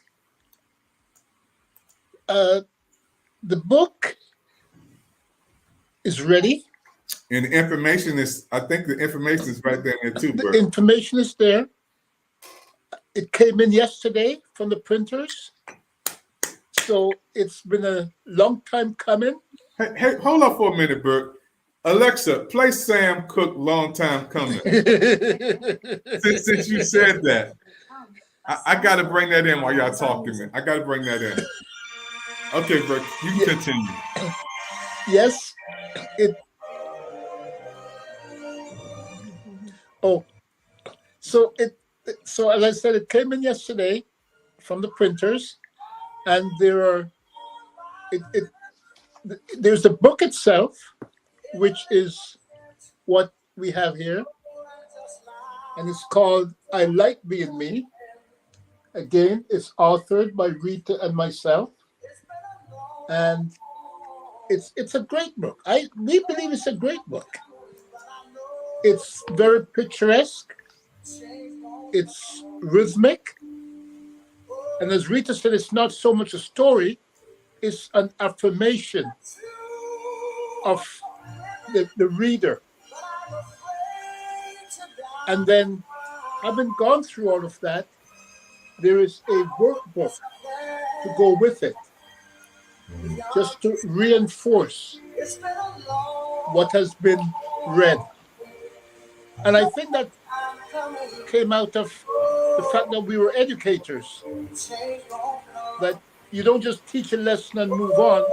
the book is ready. And the information is, I think the information is right there too, Burke. The information is there. It came in yesterday from the printers. So it's been a long time coming. Hey, hold up for a minute, Burke. Alexa, play Sam Cooke, Long Time Coming. since you said that, I got to bring that in while y'all talking. I got to bring that in. Okay, Burke, you can continue. Yes, So as I said, it came in yesterday from the printers, and there's the book itself, which is what we have here, and it's called "I Like Being Me." Again, it's authored by Rita and myself, and it's a great book. We believe it's a great book. It's very picturesque. It's rhythmic, and as Rita said, it's not so much a story; it's an affirmation of the reader. And then, having gone through all of that, there is a workbook to go with it, just to reinforce what has been read. And I think that came out of the fact that we were educators, that you don't just teach a lesson and move on.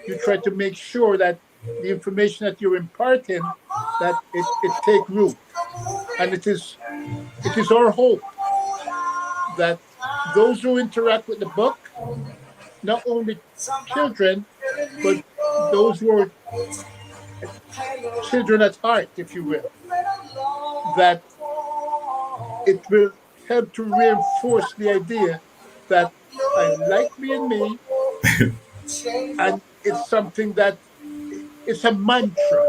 You try to make sure that the information that you're imparting, that it take root. And it is our hope that those who interact with the book, not only children, but those who are children at heart, if you will, that it will help to reinforce the idea that I like being me, and it's something that it's a mantra.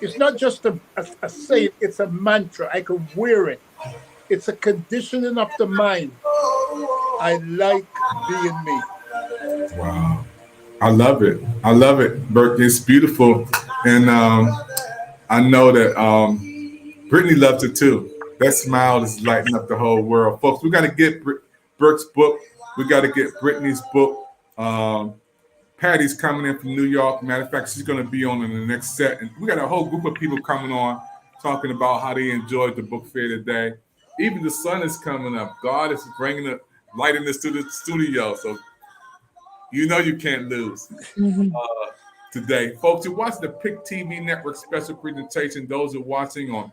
It's not just a saying, it's a mantra. I can wear it. It's a conditioning of the mind. I like being me. Wow. I love it. I love it, Burke. It's beautiful. And I know that Brittany loves it too. That smile is lighting up the whole world. Folks, we got to get Burke's book. We got to get Brittany's book. Patty's coming in from New York. Matter of fact, she's going to be on in the next set. And we got a whole group of people coming on talking about how they enjoyed the book fair today. Even the sun is coming up. God is bringing the light in the studio. So you know you can't lose today. Folks, you watch the PIC TV Network special presentation. Those who are watching on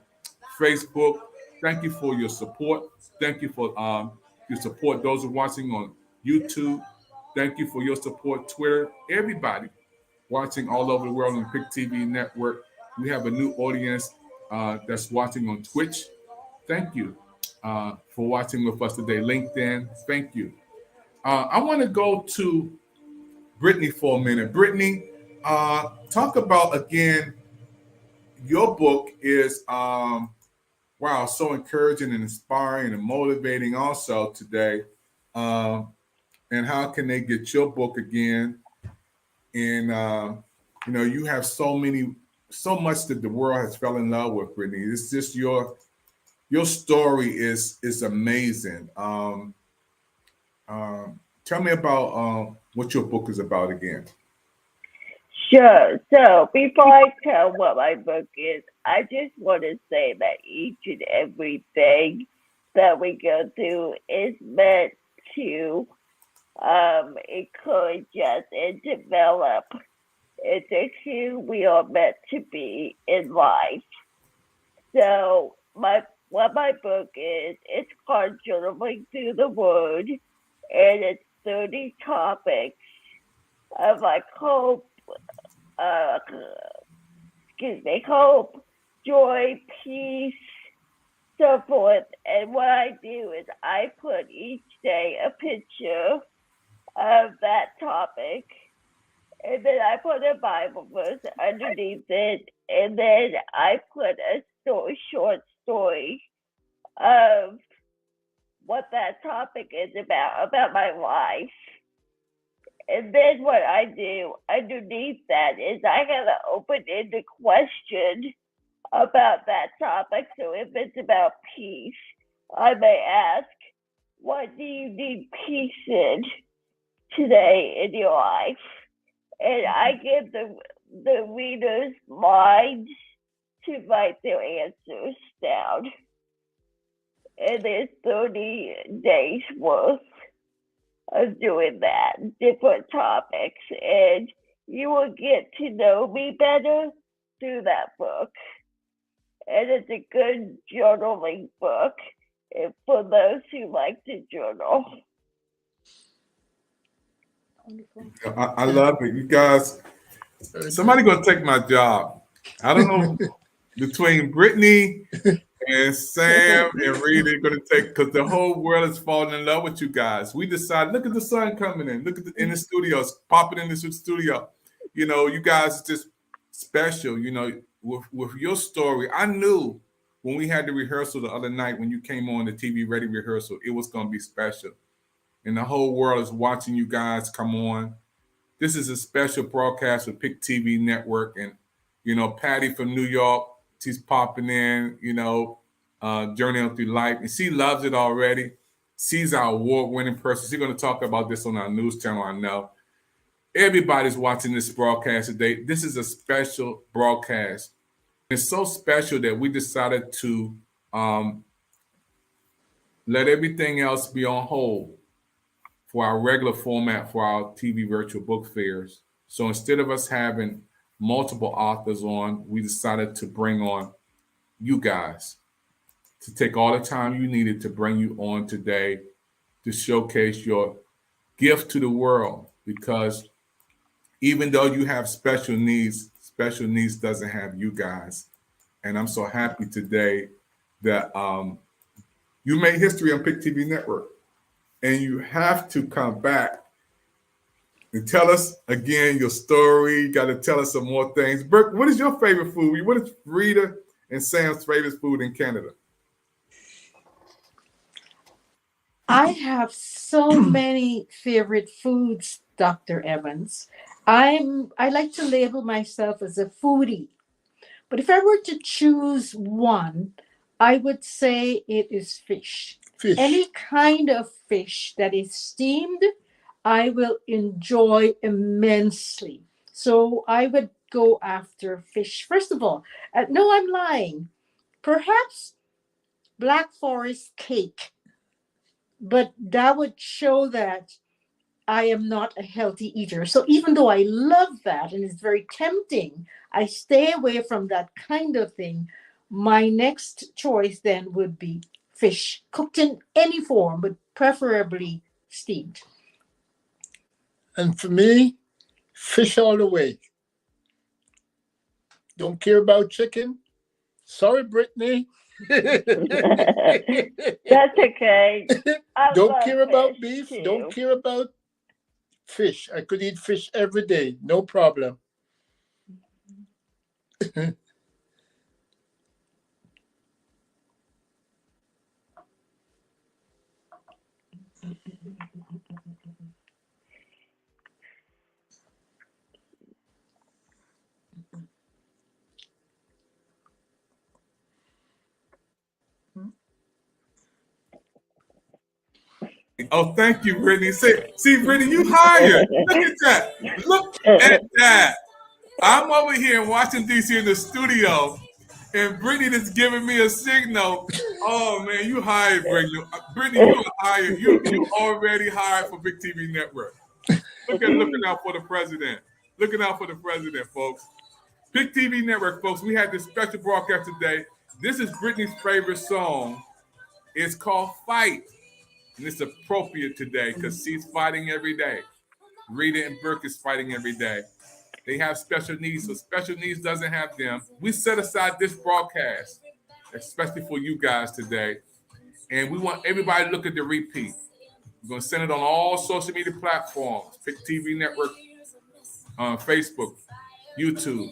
Facebook, thank you for your support. Thank you for your support. Those who are watching on YouTube, thank you for your support. Twitter, everybody watching all over the world on PIC TV Network. We have a new audience that's watching on Twitch. Thank you for watching with us today. LinkedIn, thank you. I want to go to Brittany for a minute. Brittany, talk about, again, your book is, wow, so encouraging and inspiring and motivating also today. And how can they get your book again? And, you have so much that the world has fell in love with, Brittany. It's just your story is amazing. Tell me about what your book is about again. Sure. So before I tell what my book is, I just want to say that each and everything that we go through is meant to encourage us and develop into who we are meant to be in life. So what my book is, it's called Journaling Through the Word, and it's 30 topics of like hope, joy, peace, so forth. And what I do is I put each day a picture of that topic, and then I put a Bible verse underneath it, and then I put a short story of what that topic is about my life. And then what I do underneath that is I have an open-ended question about that topic. So if it's about peace, I may ask, what do you need peace in today in your life? And I give the reader's mind to write their answers down. And there's 30 days worth of doing that, different topics, and you will get to know me better through that book. And it's a good journaling book. for those who like to journal. I love it. You guys, somebody gonna take my job. I don't know between Brittany and Sam and Rita are gonna take, because the whole world is falling in love with you guys. We decided, look at the sun coming in. Look at in the studios, popping in the studio. You know, you guys are just special. You know, with your story, I knew when we had the rehearsal the other night when you came on the TV Ready rehearsal, it was gonna be special. And the whole world is watching you guys come on. This is a special broadcast with Pick TV Network. And, you know, Patty from New York, she's popping in, you know, journeying through life. And she loves it already. She's our award-winning person. She's going to talk about this on our news channel, I know. Everybody's watching this broadcast today. This is a special broadcast. It's so special that we decided to let everything else be on hold for our regular format for our TV virtual book fairs. So instead of us having multiple authors on, we decided to bring on you guys to take all the time you needed to bring you on today to showcase your gift to the world. Because even though you have special needs doesn't have you guys. And I'm so happy today that you made history on Pick TV Network. And you have to come back and tell us again your story. You got to tell us some more things. Burke, what is your favorite food? What is Rita and Sam's favorite food in Canada? I have so many favorite foods, Dr. Evans. I like to label myself as a foodie. But if I were to choose one, I would say it is fish. Any kind of fish that is steamed, I will enjoy immensely. So I would go after fish. First of all, no, I'm lying. Perhaps Black Forest cake. But that would show that I am not a healthy eater. So even though I love that and it's very tempting, I stay away from that kind of thing. My next choice then would be fish, cooked in any form, but preferably steamed. And for me, fish all the way. Don't care about chicken. Sorry, Brittany. That's okay. Don't care about beef. Too. Don't care about fish. I could eat fish every day. No problem. Oh, thank you, Brittany. See, Brittany, you hired. Look at that. Look at that. I'm over here in Washington, D.C. in the studio, and Brittany is giving me a signal. Oh, man, you hired, Brittany. Brittany, you are hired. You already hired for Big TV Network. Looking out for the president. Looking out for the president, folks. Big TV Network, folks, we had this special broadcast today. This is Brittany's favorite song. It's called Fight. And it's appropriate today because she's fighting every day. Rita and Burke is fighting every day. They have special needs, so special needs doesn't have them. We set aside this broadcast, especially for you guys today. And we want everybody to look at the repeat. We're going to send it on all social media platforms, Pick TV Network, Facebook, YouTube,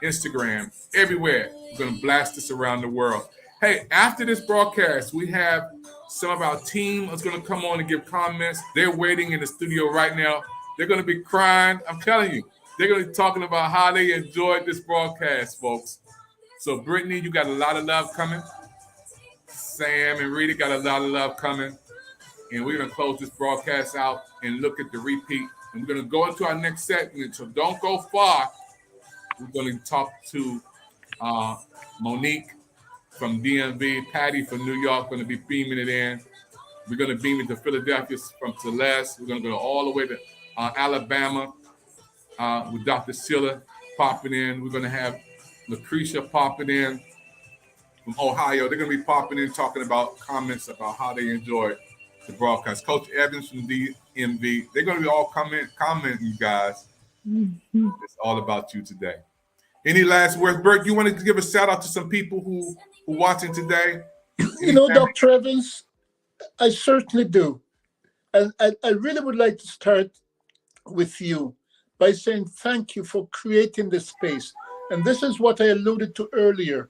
Instagram, everywhere. We're going to blast this around the world. Hey, after this broadcast, we have some of our team is going to come on and give comments. They're waiting in the studio right now. They're going to be crying. I'm telling you, they're going to be talking about how they enjoyed this broadcast, folks. So, Brittany, you got a lot of love coming. Sam and Rita got a lot of love coming. And we're going to close this broadcast out and look at the repeat. And we're going to go into our next segment. So don't go far. We're going to talk to Monique from DMV, Patty from New York, going to be beaming it in. We're going to beam it to Philadelphia from Celeste. We're going to go all the way to Alabama with Dr. Sheila popping in. We're going to have Lucretia popping in. from Ohio. They're going to be popping in, talking about comments about how they enjoyed the broadcast. Coach Evans from DMV. They're going to be all commenting, you guys. It's all about you today. Any last words, Burke? You want to give a shout out to some people who watching today? Dr. Evans, I certainly do. And I really would like to start with you by saying thank you for creating this space. And this is what I alluded to earlier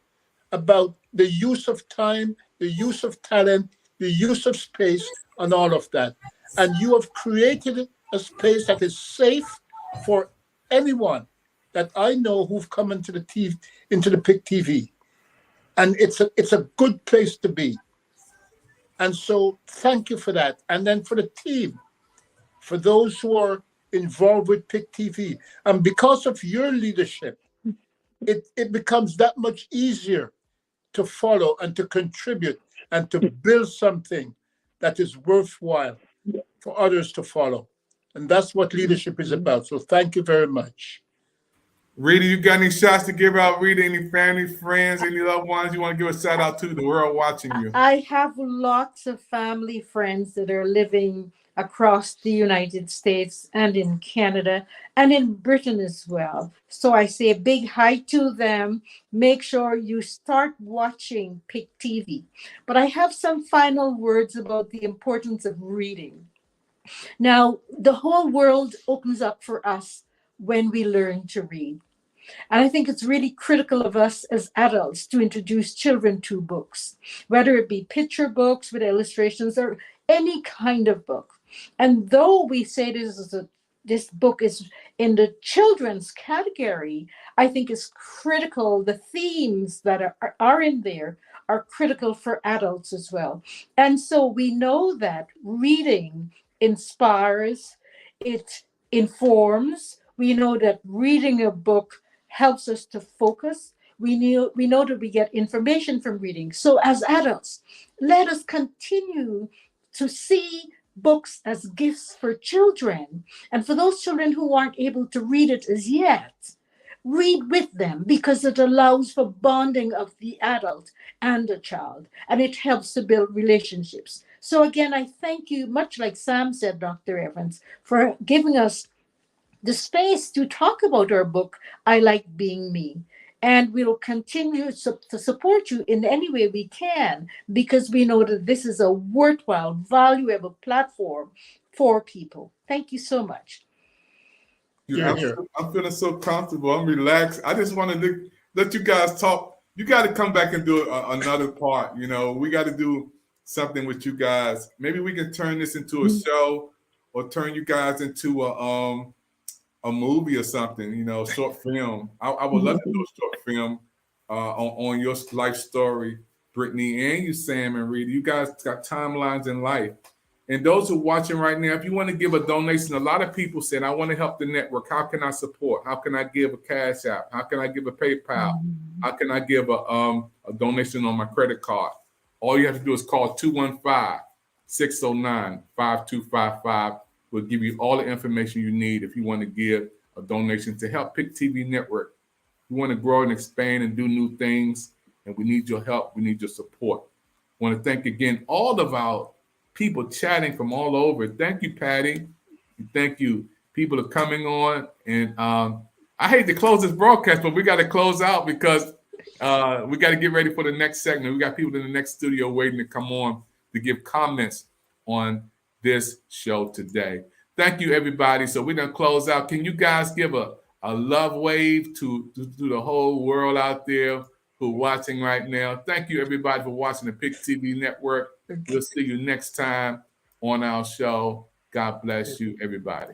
about the use of time, the use of talent, the use of space, and all of that. And you have created a space that is safe for anyone that I know who've come into the PIC TV. And it's a good place to be. And so thank you for that. And then for the team, for those who are involved with PIC TV. And because of your leadership, it becomes that much easier to follow and to contribute and to build something that is worthwhile for others to follow. And that's what leadership is about. So thank you very much. Rita, you got any shots to give out? Rita, any family, friends, any loved ones you want to give a shout out to? The world watching you. I have lots of family friends that are living across the United States and in Canada and in Britain as well. So I say a big hi to them. Make sure you start watching PIC TV. But I have some final words about the importance of reading. Now, the whole world opens up for us when we learn to read. And I think it's really critical of us as adults to introduce children to books, whether it be picture books with illustrations or any kind of book. And though we say this book is in the children's category, I think it's critical. The themes that are in there are critical for adults as well. And so we know that reading inspires, it informs. We know that reading a book helps us to focus. We know that we get information from reading. So as adults, let us continue to see books as gifts for children. And for those children who aren't able to read it as yet, read with them, because it allows for bonding of the adult and the child, and it helps to build relationships. So again, I thank you, much like Sam said, Dr. Evans, for giving us the space to talk about our book, I Like Being Me. And we'll continue to support you in any way we can, because we know that this is a worthwhile, valuable platform for people. Thank you so much. I'm feeling so comfortable. I'm relaxed. I just want to let you guys talk. You got to come back and do another part. We got to do something with you guys. Maybe we can turn this into a show, or turn you guys into a movie or something, short film. I would love to do a short film on your life story, Brittany, and you, Sam and Rita. You guys got timelines in life. And those who are watching right now, if you want to give a donation, a lot of people said, I want to help the network. How can I support? How can I give a Cash App? How can I give a PayPal? How can I give a donation on my credit card? All you have to do is call 215-609-5255. We'll give you all the information you need if you want to give a donation to help PIC TV Network. We want to grow and expand and do new things, and we need your help. We need your support. I want to thank again all of our people chatting from all over. Thank you, Patty. Thank you. People are coming on, and I hate to close this broadcast, but we got to close out because we got to get ready for the next segment. We got people in the next studio waiting to come on to give comments on this show today. Thank you, everybody. So we're going to close out. Can you guys give a love wave to the whole world out there who are watching right now? Thank you, everybody, for watching the PIC TV Network. We'll see you next time on our show. God bless you, everybody.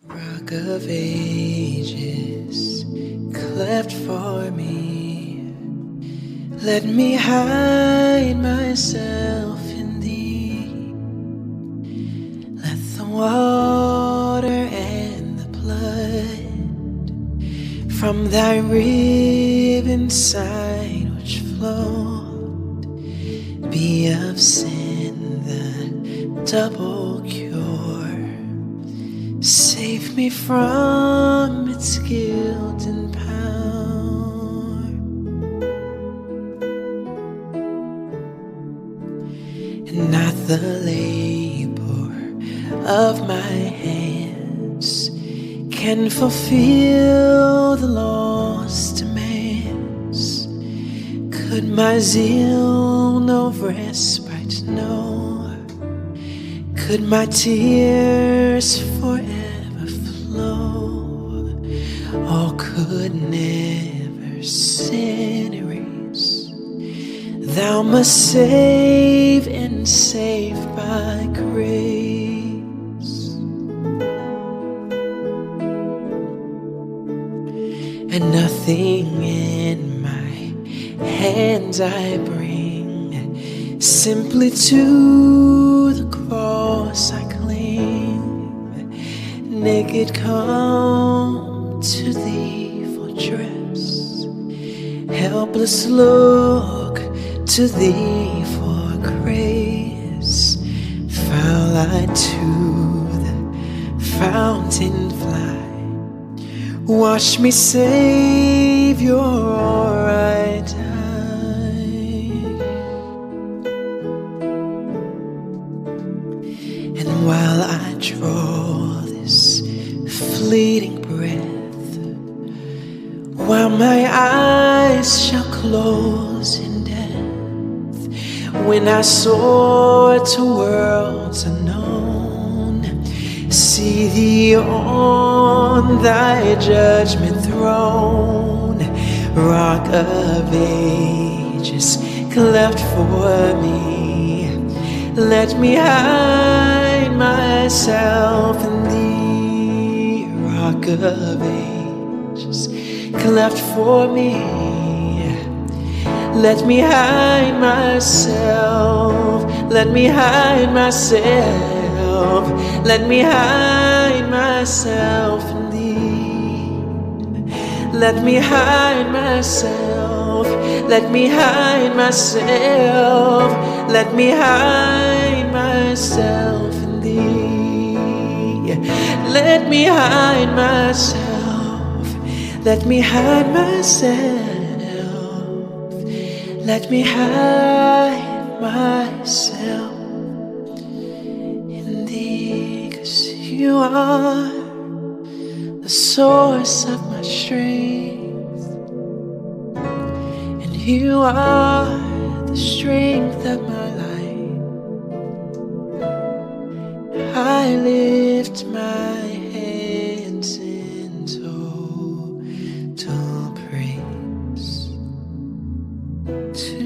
Rock of ages, cleft for me. Let me hide myself in thee. Let the water and the blood from thy rib inside which flowed be of sin the double cure. Save me from its guilt and power, and not the labor of my hands can fulfill the law's demands. Could my zeal no respite know? Could my tears forever flow? Or could never sin erase? Thou must save and save by grace. And nothing in my hands I bring, simply to the cross I cling. Naked come to thee for dress, helpless look to thee for grace. Foul I to the fountain fly, wash me, Savior, or I die. And while I draw this fleeting breath, while my eyes shall close in death, when I soar to worlds unknown, see thee on thy judgment throne, rock of ages cleft for me. Let me hide myself in thee, rock of ages cleft for me. Let me hide myself, let me hide myself, let me hide myself in thee. Let me hide myself, let me hide myself, let me hide myself in thee. Let me hide myself, let me hide myself, let me hide myself in thee. 'Cause you are the source of my strength, and you are the strength of my life. I lift my hands in total praise to